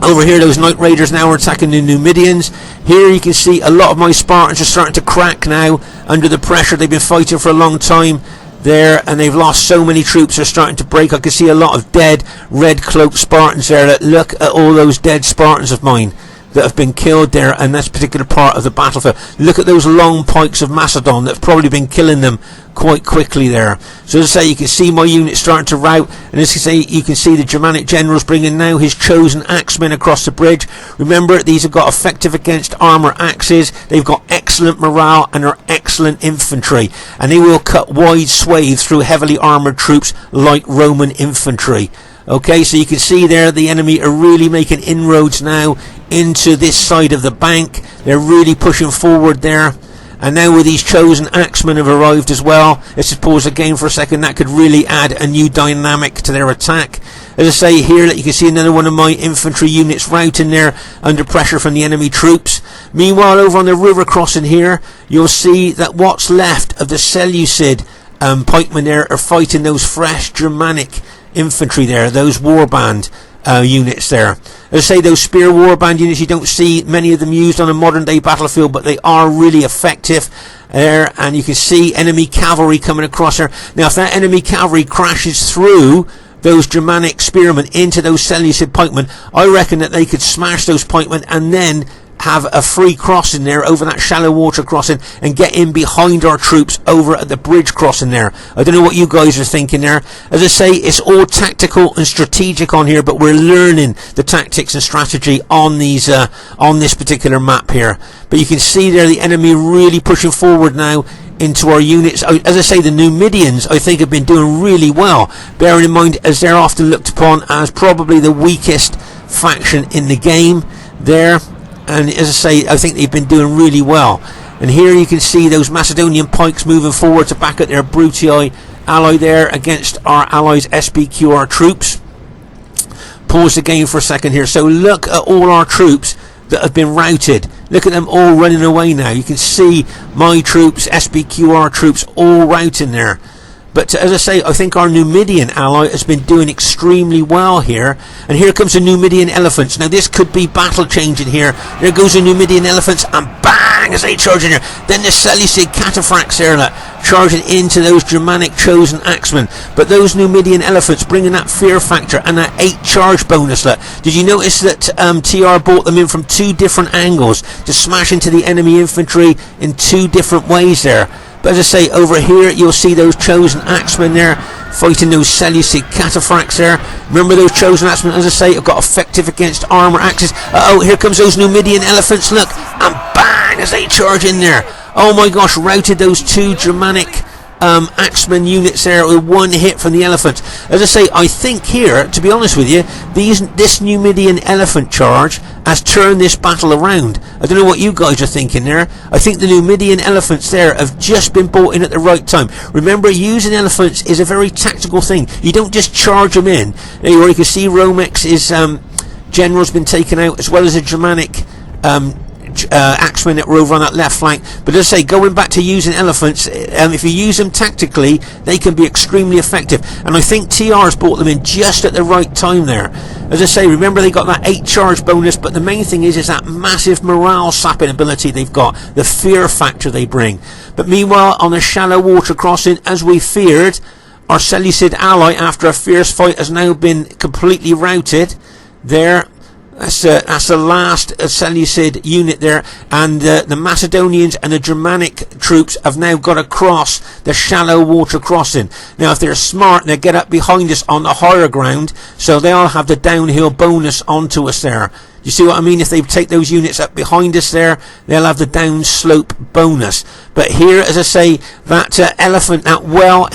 over here, those Knight Raiders now are attacking the Numidians. Here you can see a lot of my Spartans are starting to crack now under the pressure. They've been fighting for a long time there, and they've lost so many troops. They're starting to break. I can see a lot of dead red cloaked Spartans there. Look at all those dead Spartans of mine that have been killed there in this particular part of the battlefield. Look at those long pikes of Macedon that have probably been killing them quite quickly there. So as I say, you can see my unit starting to rout, and as I say, you can see the Germanic generals bringing now his chosen axemen across the bridge. Remember, these have got effective against armour axes. They've got excellent morale and are excellent infantry, and they will cut wide swathes through heavily armoured troops like Roman infantry. Okay, so you can see there the enemy are really making inroads now into this side of the bank. They're really pushing forward there. And now with these chosen axemen have arrived as well. Let's just pause the game for a second. That could really add a new dynamic to their attack. As I say here, you can see another one of my infantry units routing there under pressure from the enemy troops. Meanwhile, over on the river crossing here, you'll see that what's left of the Seleucid pikemen there are fighting those fresh Germanic infantry there, those warband units there. As I say, those spear warband units, you don't see many of them used on a modern day battlefield, but they are really effective there. And you can see enemy cavalry coming across there. Now, if that enemy cavalry crashes through those Germanic spearmen into those Seleucid pikemen, I reckon that they could smash those pikemen and then have a free crossing there over that shallow water crossing and get in behind our troops over at the bridge crossing there. I don't know what you guys are thinking there. As I say, it's all tactical and strategic on here, but we're learning the tactics and strategy on these on this particular map here. But you can see there the enemy really pushing forward now into our units. As I say, the Numidians, I think, have been doing really well, bearing in mind as they're often looked upon as probably the weakest faction in the game there. And as I say, I think they've been doing really well. And here you can see those Macedonian pikes moving forward to back up their Brutii ally there against our allies' SBQR troops. Pause the game for a second here. So look at all our troops that have been routed. Look at them all running away now. You can see my troops, SBQR troops, all routing there. But as I say, I think our Numidian ally has been doing extremely well here. And here comes the Numidian elephants. Now this could be battle changing here. There goes the Numidian elephants, and bang, as they charge in here. Then the Seleucid cataphracts there, look, charging into those Germanic chosen axemen. But those Numidian elephants bringing that fear factor and that 8 charge bonus. Look, did you notice that TR brought them in from 2 different angles to smash into the enemy infantry in 2 different ways there? But as I say, over here you'll see those chosen axemen there fighting those Seleucid cataphracts there. Remember those chosen axemen, as I say, have got effective against armour axes. Uh-oh, here comes those Numidian elephants, look, and bang, as they charge in there. Oh my gosh, routed those 2 Germanic axemen units there with 1 hit from the elephant. As I say, I think here, to be honest with you, this Numidian elephant charge has turned this battle around. I don't know what you guys are thinking there. I think the Numidian elephants there have just been brought in at the right time. Remember, using elephants is a very tactical thing. You don't just charge them in. There you can see Romex's general's been taken out, as well as a Germanic axemen that were over on that left flank. But as I say, going back to using elephants, if you use them tactically, they can be extremely effective. And I think TR's brought them in just at the right time there. As I say, remember they got that 8 charge bonus, but the main thing is that massive morale sapping ability they've got, the fear factor they bring. But meanwhile, on the shallow water crossing, as we feared, our Seleucid ally, after a fierce fight, has now been completely routed there. That's the last Seleucid unit there, and the Macedonians and the Germanic troops have now got across the shallow water crossing. Now if they're smart, they'll get up behind us on the higher ground, so they'll have the downhill bonus onto us there. You see what I mean? If they take those units up behind us there, they'll have the down slope bonus. But here, as I say, that elephant, that well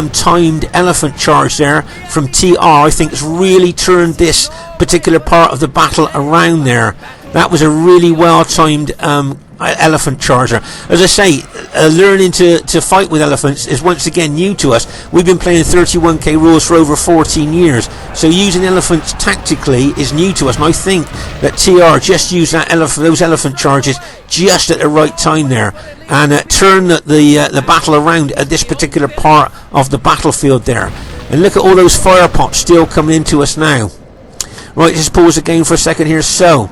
timed elephant charge there from TR, I think has really turned this particular part of the battle around there. That was a really well timed elephant charger. As I say, learning to fight with elephants is once again new to us. We've been playing 31k rules for over 14 years, so using elephants tactically is new to us, and I think that TR just used those elephant charges just at the right time there, and turned the battle around at this particular part of the battlefield there. And look at all those fire pots still coming into us now. Right, just pause the game for a second here. So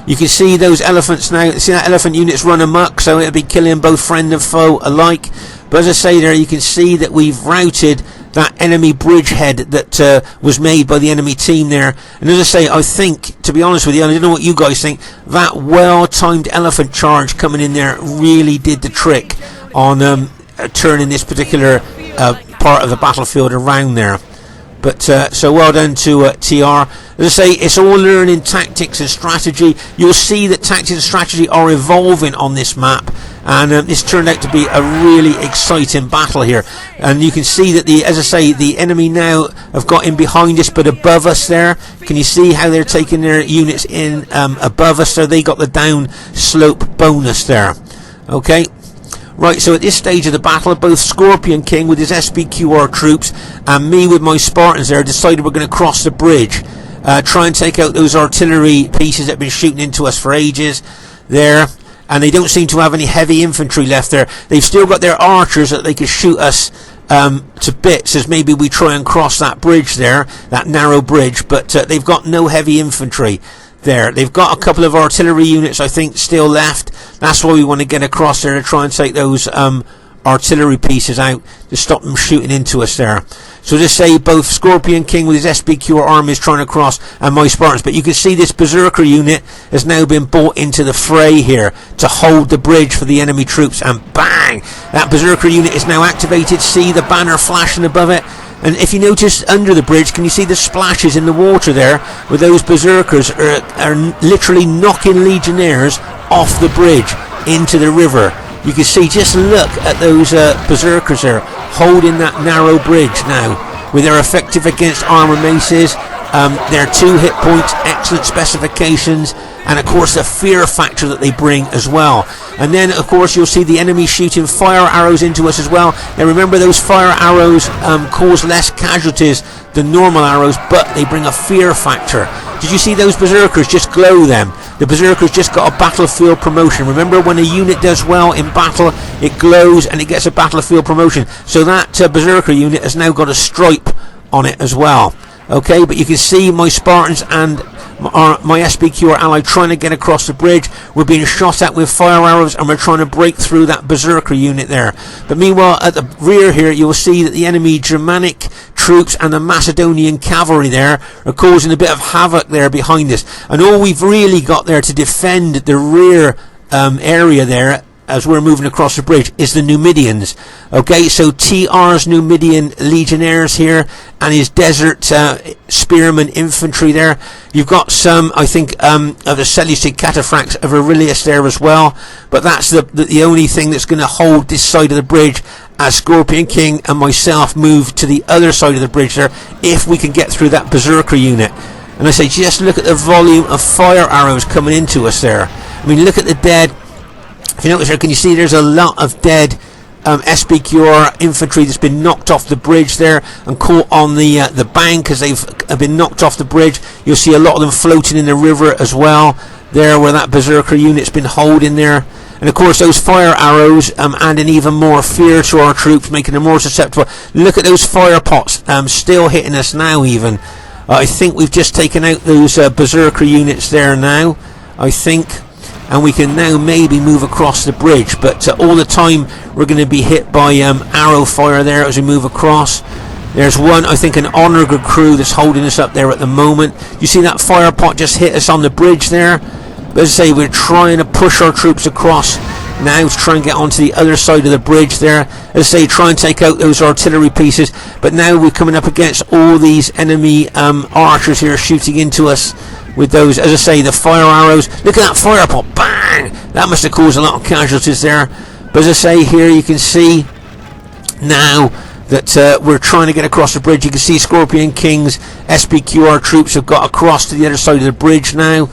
you can see those elephants now. See that elephant unit's run amok, so it'll be killing both friend and foe alike. But as I say there, you can see that we've routed that enemy bridgehead that was made by the enemy team there. And as I say, I think, to be honest with you, I don't know what you guys think, that well-timed elephant charge coming in there really did the trick on turning this particular part of the battlefield around there. But so well done to TR. As I say, it's all learning tactics and strategy. You'll see that tactics and strategy are evolving on this map, and this turned out to be a really exciting battle here. And you can see that as I say, the enemy now have got in behind us, but above us there. Can you see how they're taking their units in above us? So they got the down slope bonus there. Okay. Right, so at this stage of the battle, both Scorpion King with his SPQR troops and me with my Spartans there decided we're going to cross the bridge, try and take out those artillery pieces that have been shooting into us for ages there, and they don't seem to have any heavy infantry left there. They've still got their archers that they could shoot us to bits as maybe we try and cross that bridge there, that narrow bridge, but they've got no heavy infantry there. They've got a couple of artillery units, I think, still left. That's why we want to get across there to try and take those artillery pieces out to stop them shooting into us there. So just say both Scorpion King with his SPQR army is trying to cross, and my Spartans. But you can see this Berserker unit has now been brought into the fray here to hold the bridge for the enemy troops, and bang! That Berserker unit is now activated. See the banner flashing above it. And if you notice under the bridge, can you see the splashes in the water there, where those berserkers are literally knocking legionnaires off the bridge into the river. You can see, just look at those berserkers there holding that narrow bridge now, with their effective against armor maces, their 2 hit points, excellent specifications, and of course the fear factor that they bring as well. And then of course you'll see the enemy shooting fire arrows into us as well. Now remember, those fire arrows cause less casualties than normal arrows, but they bring a fear factor. Did you see those berserkers just glow them? the Berserker's just got a battlefield promotion. Remember, when a unit does well in battle, it glows and it gets a battlefield promotion. So that Berserker unit has now got a stripe on it as well. Okay, but you can see my Spartans and my SPQR ally trying to get across the bridge. We're being shot at with fire arrows and we're trying to break through that Berserker unit there. But meanwhile, at the rear here, you will see that the enemy Germanic troops and the Macedonian cavalry there are causing a bit of havoc there behind us. And all we've really got there to defend the rear area there as we're moving across the bridge is the Numidians. Okay, so TR's Numidian legionnaires here and his desert spearmen infantry there. You've got some, I think, of the Seleucid cataphracts of Aurelius there as well, but that's the only thing that's going to hold this side of the bridge as Scorpion King and myself move to the other side of the bridge there, if we can get through that Berserker unit. And I say, just look at the volume of fire arrows coming into us there. I mean, look at the dead. If you notice there, can you see there's a lot of dead SPQR infantry that's been knocked off the bridge there and caught on the bank as they've been knocked off the bridge. You'll see a lot of them floating in the river as well, there where that Berserker unit's been holding there. And of course those fire arrows adding even more fear to our troops, making them more susceptible. Look at those fire pots still hitting us now even. I think we've just taken out those Berserker units there now, I think. And we can now maybe move across the bridge, but all the time we're going to be hit by arrow fire there as we move across. There's one, I think, an honor guard crew that's holding us up there at the moment. You see that fire pot just hit us on the bridge there? But as I say, we're trying to push our troops across now to try and get onto the other side of the bridge there. As I say, try and take out those artillery pieces. But now we're coming up against all these enemy archers here shooting into us with those, as I say, the fire arrows. Look at that fire pot, bang! That must have caused a lot of casualties there. But as I say, here you can see now that we're trying to get across the bridge. You can see Scorpion King's SPQR troops have got across to the other side of the bridge now,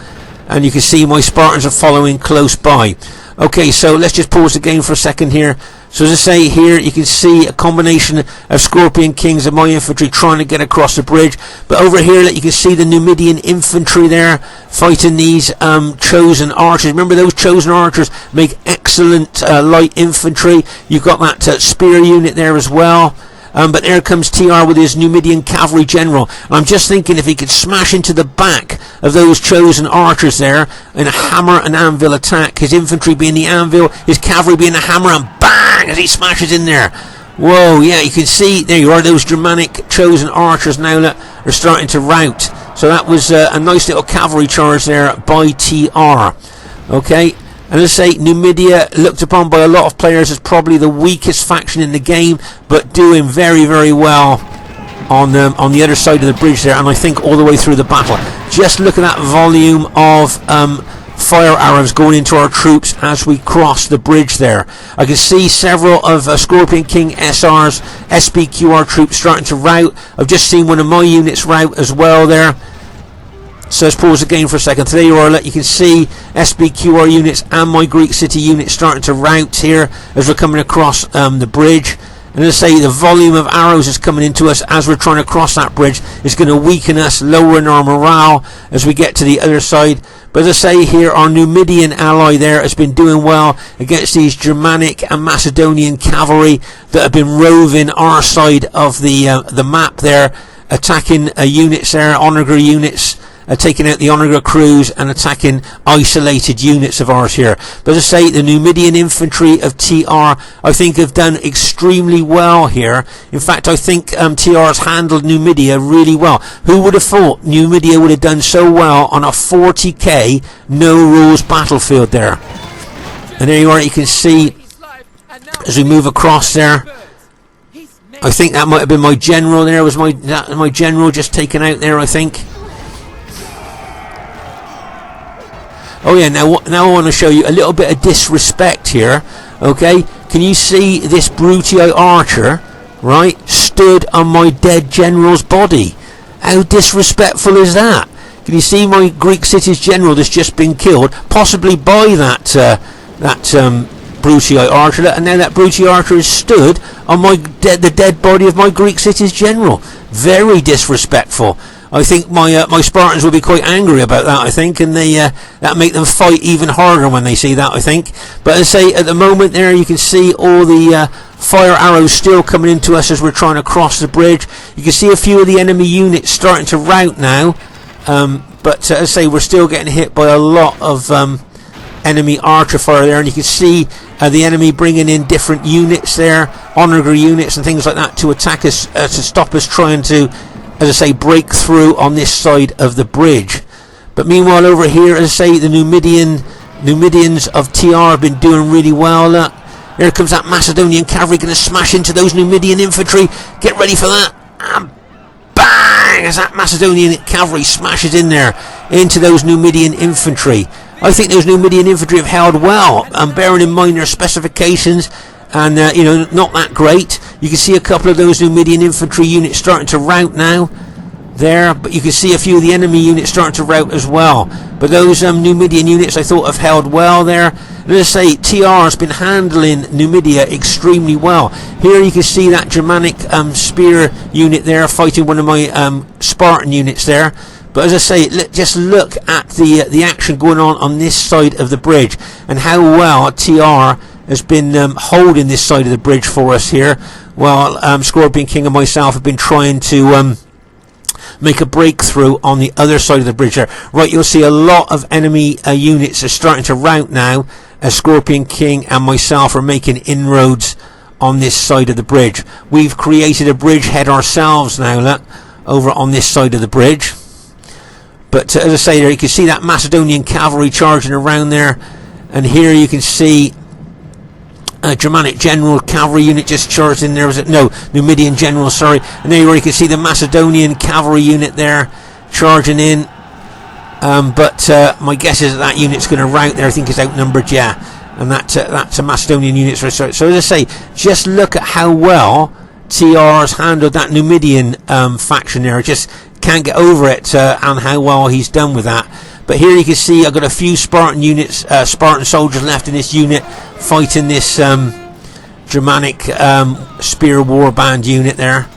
and you can see my Spartans are following close by. Okay, so let's just pause the game for a second here. So as I say, here you can see a combination of Scorpion Kings and my infantry trying to get across the bridge. But over here you can see the Numidian infantry there fighting these chosen archers. Remember, those chosen archers make excellent light infantry. You've got that spear unit there as well. But there comes TR with his Numidian cavalry general. And I'm just thinking if he could smash into the back of those chosen archers there in a hammer and anvil attack, his infantry being the anvil, his cavalry being the hammer, and bang as he smashes in there. Whoa, yeah, you can see there you are, those Germanic chosen archers now that are starting to rout. So that was a nice little cavalry charge there by TR. Okay. And as I say, Numidia, looked upon by a lot of players as probably the weakest faction in the game, but doing very, very well on the other side of the bridge there, and I think all the way through the battle. Just look at that volume of fire arrows going into our troops as we cross the bridge there. I can see several of Scorpion King SR's SPQR troops starting to rout. I've just seen one of my units rout as well there. So let's pause the game for a second. There you are, you can see SPQR units and my Greek city units starting to rout here as we're coming across the bridge. And as I say, the volume of arrows is coming into us as we're trying to cross that bridge. It's going to weaken us, lowering our morale as we get to the other side. But as I say here, our Numidian ally there has been doing well against these Germanic and Macedonian cavalry that have been roving our side of the map there, attacking units there, honor guard units, taking out the honor guard crews and attacking isolated units of ours here. But as I say, the Numidian infantry of TR, I think, have done extremely well here. In fact, I think TR has handled Numidia really well. Who would have thought Numidia would have done so well on a 40k no rules battlefield there? And there you are, you can see as we move across there. I think that might have been my general there. Was my general just taken out there, I think. Oh yeah, now I want to show you a little bit of disrespect here. Okay, can you see this Brutii archer, right, stood on my dead general's body? How disrespectful is that? Can you see my Greek city's general that's just been killed, possibly by that Brutii archer, and now that Brutii archer is stood on the dead body of my Greek city's general? Very disrespectful. I think my Spartans will be quite angry about that, I think, and that make them fight even harder when they see that, I think. But as I say, at the moment there, you can see all the fire arrows still coming into us as we're trying to cross the bridge. You can see a few of the enemy units starting to rout now, but as I say, we're still getting hit by a lot of enemy archer fire there, and you can see the enemy bringing in different units there, honour units and things like that, to attack us, to stop us trying to, as I say, break through on this side of the bridge. But meanwhile over here, as I say, the Numidians of TR have been doing really well. Here comes that Macedonian cavalry, going to smash into those Numidian infantry. Get ready for that. And bang! As that Macedonian cavalry smashes in there into those Numidian infantry. I think those Numidian infantry have held well, bearing in mind their specifications, and you know, not that great. You can see a couple of those Numidian infantry units starting to rout now there, but you can see a few of the enemy units starting to rout as well. But those Numidian units, I thought, have held well there. And as I say, TR has been handling Numidia extremely well. Here you can see that Germanic spear unit there fighting one of my Spartan units there. But as I say, just look at the action going on this side of the bridge, and how well TR has been holding this side of the bridge for us here, while Scorpion King and myself have been trying to make a breakthrough on the other side of the bridge there. Right, you'll see a lot of enemy units are starting to rout now, as Scorpion King and myself are making inroads on this side of the bridge. We've created a bridgehead ourselves now, look, over on this side of the bridge. But as I say there, you can see that Macedonian cavalry charging around there, and here you can see a Germanic general cavalry unit just charged in there. Was it? No, Numidian general, sorry. And there you can see the Macedonian cavalry unit there charging in. But my guess is that unit's going to rout there. I think it's outnumbered, yeah. And that's a Macedonian unit. So as I say, just look at how well TR has handled that Numidian faction there. Just can't get over it, and how well he's done with that. But here you can see I've got a few Spartan units, Spartan soldiers left in this unit fighting this Germanic spear warband unit there.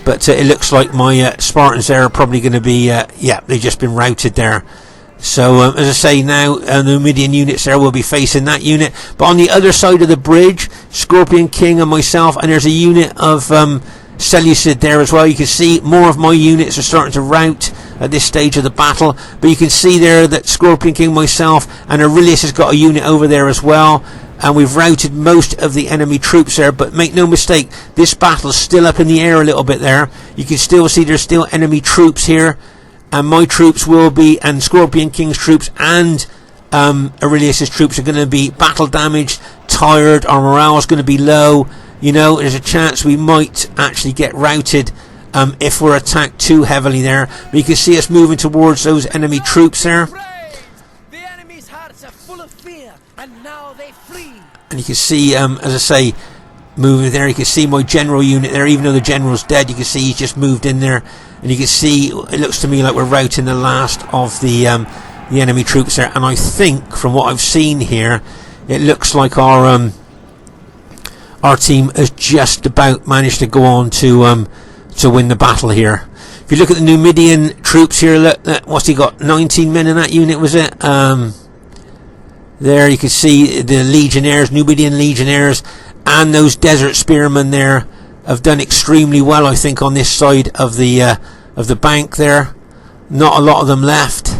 But it looks like my Spartans there are probably going to be, yeah, they've just been routed there. So as I say, now the Numidian units there will be facing that unit. But on the other side of the bridge, Scorpion King and myself, and there's a unit of Seleucid there as well. You can see more of my units are starting to rout at this stage of the battle, but you can see there that Scorpion King, myself, and Aurelius has got a unit over there as well, and we've routed most of the enemy troops there. But make no mistake, this battle's still up in the air a little bit there. You can still see there's still enemy troops here, and my troops will be, and Scorpion King's troops and Aurelius's troops are going to be battle damaged, tired, our morale is going to be low. You know, there's a chance we might actually get routed if we're attacked too heavily there. But you can see us moving towards those enemy troops there. The enemy's hearts are full of fear, and now they flee. And you can see, as I say, moving there. You can see my general unit there. Even though the general's dead, you can see he's just moved in there. And you can see, it looks to me like we're routing the last of the enemy troops there. And I think, from what I've seen here, it looks like our team has just about managed to go on to win the battle here. If you look at the Numidian troops here, look, what's he got? 19 men in that unit, was it? There you can see the legionnaires, Numidian legionnaires, and those desert spearmen there have done extremely well, I think, on this side of the bank there. Not a lot of them left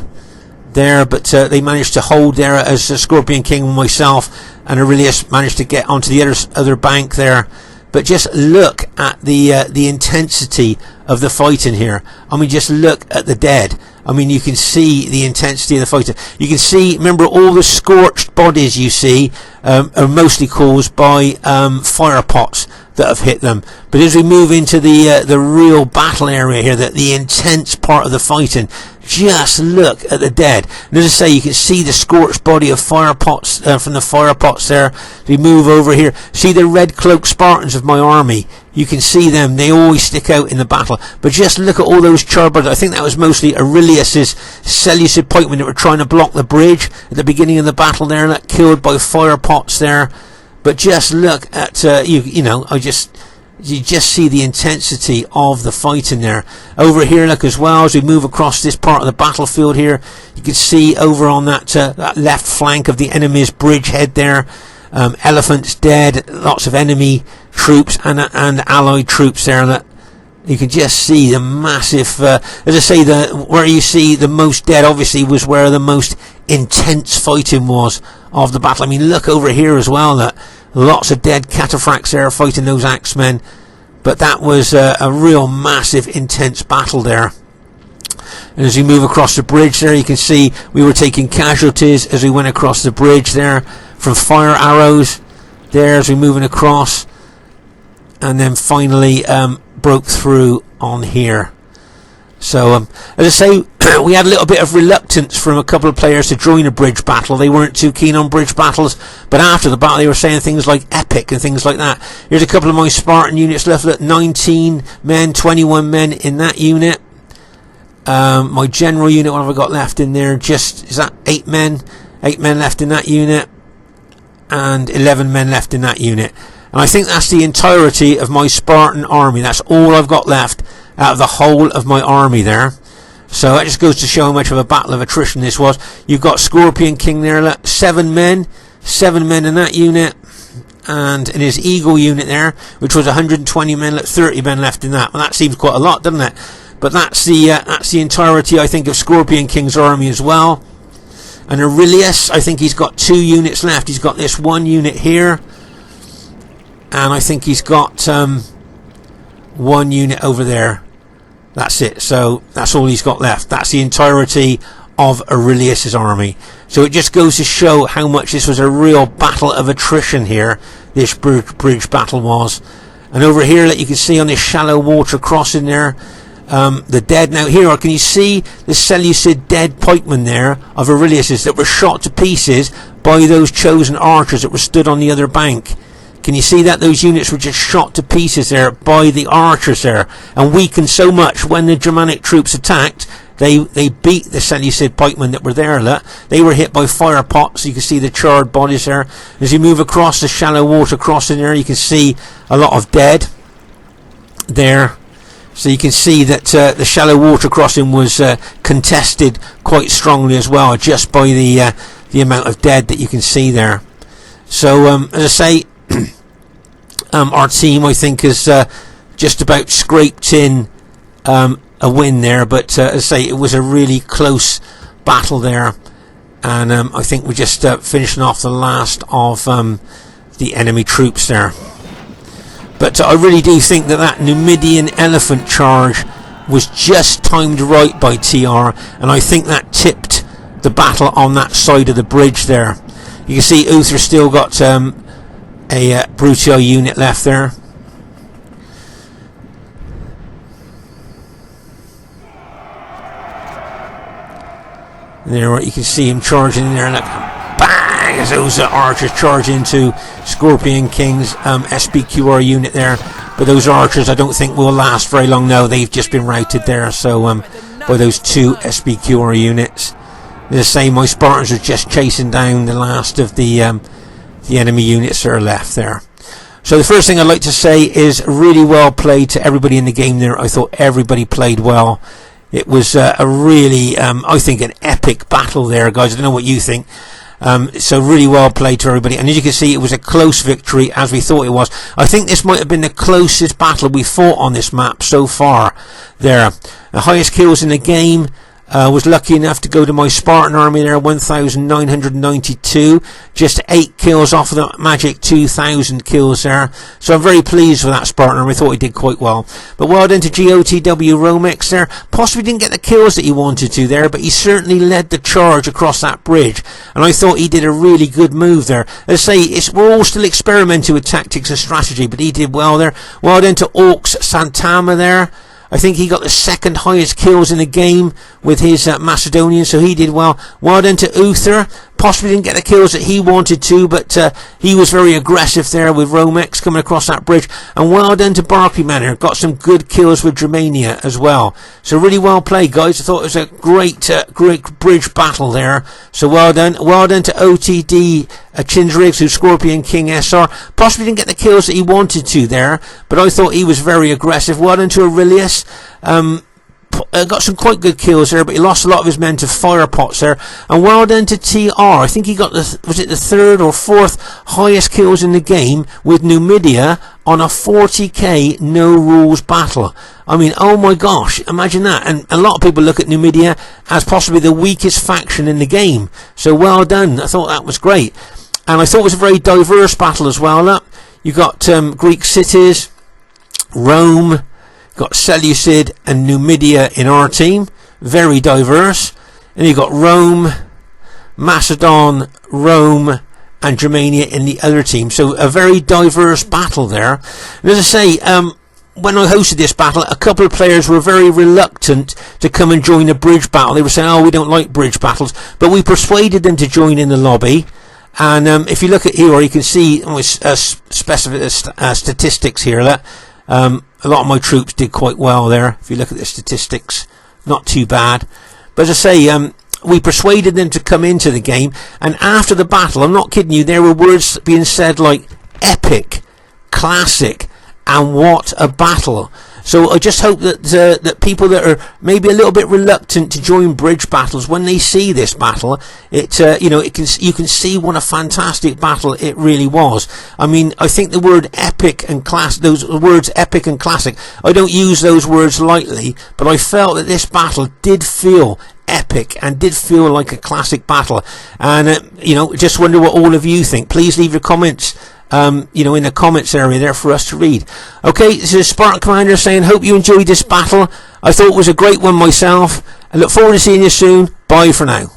there, but they managed to hold there as Scorpion King and myself and Aurelius managed to get onto the other bank there. But just look at the intensity of the fighting here. I mean, just look at the dead. I mean, you can see the intensity of the fighting. You can see, remember, all the scorched bodies you see are mostly caused by fire pots that have hit them. But as we move into the real battle area here, the intense part of the fighting, just look at the dead. And as I say, you can see the scorched body of fire pots from the fire pots there. We move over here. See the red cloaked Spartans of my army. You can see them. They always stick out in the battle. But just look at all those charbers. I think that was mostly Aurelius's Seleucid pikemen that were trying to block the bridge at the beginning of the battle there, that killed by fire pots there. But just look at you know, I just You just see the intensity of the fighting there. Over here, look, as well, as we move across this part of the battlefield here, you can see over on that, that left flank of the enemy's bridgehead there, elephants dead, lots of enemy troops and allied troops there. That you can just see the massive, as I say, where you see the most dead obviously was where the most intense fighting was of the battle. I mean, look over here as well, that lots of dead cataphracts there fighting those axemen. But that was a real massive intense battle there. And as we move across the bridge there, you can see we were taking casualties as we went across the bridge there from fire arrows there as we're moving across, and then finally broke through on here. So as I say, we had a little bit of reluctance from a couple of players to join a bridge battle. They weren't too keen on bridge battles, but after the battle they were saying things like epic and things like that. Here's a couple of my Spartan units left. Look, 19 men, 21 men in that unit. My general unit, what have I got left in there? Is that 8 men? 8 men left in that unit, and 11 men left in that unit. And I think that's the entirety of my Spartan army. That's all I've got left out of the whole of my army there. So that just goes to show how much of a battle of attrition this was. You've got Scorpion King there, look, 7 men in that unit, and in his Eagle unit there, which was 120 men, look, 30 men left in that. Well, that seems quite a lot, doesn't it? But that's the entirety, I think, of Scorpion King's army as well. And Aurelius, I think he's got 2 units left. He's got this 1 unit here, and I think he's got 1 unit over there. That's it. So that's all he's got left. That's the entirety of Aurelius's army. So it just goes to show how much this was a real battle of attrition here, this bridge battle was. And over here, like you can see on this shallow water crossing there, the dead. Now here, can you see the Seleucid dead pikemen there of Aurelius's that were shot to pieces by those chosen archers that were stood on the other bank? Can you see that those units were just shot to pieces there by the archers there, and weakened so much when the Germanic troops attacked, they beat the Seleucid pikemen that were there. Look, they were hit by fire pots. You can see the charred bodies there. As you move across the shallow water crossing there, you can see a lot of dead there. So you can see that the shallow water crossing was contested quite strongly as well, just by the amount of dead that you can see there. So as I say, our team, I think, has just about scraped in a win there, but as I say, it was a really close battle there, and I think we're just finishing off the last of the enemy troops there. But I really do think that Numidian elephant charge was just timed right by TR, and I think that tipped the battle on that side of the bridge there. You can see Uther still got a Brutio unit left there. And there you can see him charging in there, and bang, as those archers charge into Scorpion King's SPQR unit there. But those archers I don't think will last very long now. They've just been routed there, so by those 2 SPQR units. The same, my Spartans are just chasing down the last of the enemy units that are left there. So the first thing I'd like to say is really well played to everybody in the game there. I thought everybody played well. It was a really, I think, an epic battle there, guys. I don't know what you think. So really well played to everybody. And as you can see, it was a close victory, as we thought it was. I think this might have been the closest battle we fought on this map so far there. The highest kills in the game. Was lucky enough to go to my Spartan army there, 1,992, just 8 kills off of the magic 2,000 kills there. So I'm very pleased with that Spartan army. I thought he did quite well. But well done to GOTW Romex there. Possibly didn't get the kills that he wanted to there, but he certainly led the charge across that bridge, and I thought he did a really good move there. As I say, we're all still experimenting with tactics and strategy, but he did well there. Well done to Orcs Saitama there. I think he got the 2nd highest kills in the game with his Macedonian, so he did well. Well done to Uther. possibly didn't get the kills that he wanted to, but he was very aggressive there with Romex coming across that bridge. And well done to Barclayman here. Got some good kills with Germania as well. So really well played, guys. I thought it was a great bridge battle there. So well done. Well done to OTD Chinzriggs, who Scorpion King SR. Possibly didn't get the kills that he wanted to there, but I thought he was very aggressive. Well done to Aurelius. Got some quite good kills there, but he lost a lot of his men to fire pots there. And well done to TR. I think he got the 3rd or 4th highest kills in the game with Numidia on a 40k no rules battle. I mean, oh my gosh, imagine that. And a lot of people look at Numidia as possibly the weakest faction in the game. So well done. I thought that was great. And I thought it was a very diverse battle as well. You got Greek cities, Rome, got Seleucid and Numidia in our team. Very diverse. And you got Rome, Macedon, Rome and Germania in the other team. So a very diverse battle there. And as I say, when I hosted this battle, a couple of players were very reluctant to come and join a bridge battle. They were saying, oh, we don't like bridge battles. But we persuaded them to join in the lobby. And if you look at here, you can see statistics here that a lot of my troops did quite well there. If you look at the statistics, not too bad. But as I say, we persuaded them to come into the game, and after the battle, I'm not kidding you, there were words being said like epic, classic, and what a battle. So I just hope that that people that are maybe a little bit reluctant to join bridge battles, when they see this battle, you can see what a fantastic battle it really was. I mean, I think the word epic and those words epic and classic, I don't use those words lightly, but I felt that this battle did feel epic and did feel like a classic battle. And just wonder what all of you think. Please leave your comments in the comments area there for us to read. Okay, this is Spartan Commander saying, hope you enjoyed this battle. I thought it was a great one myself. I look forward to seeing you soon. Bye for now.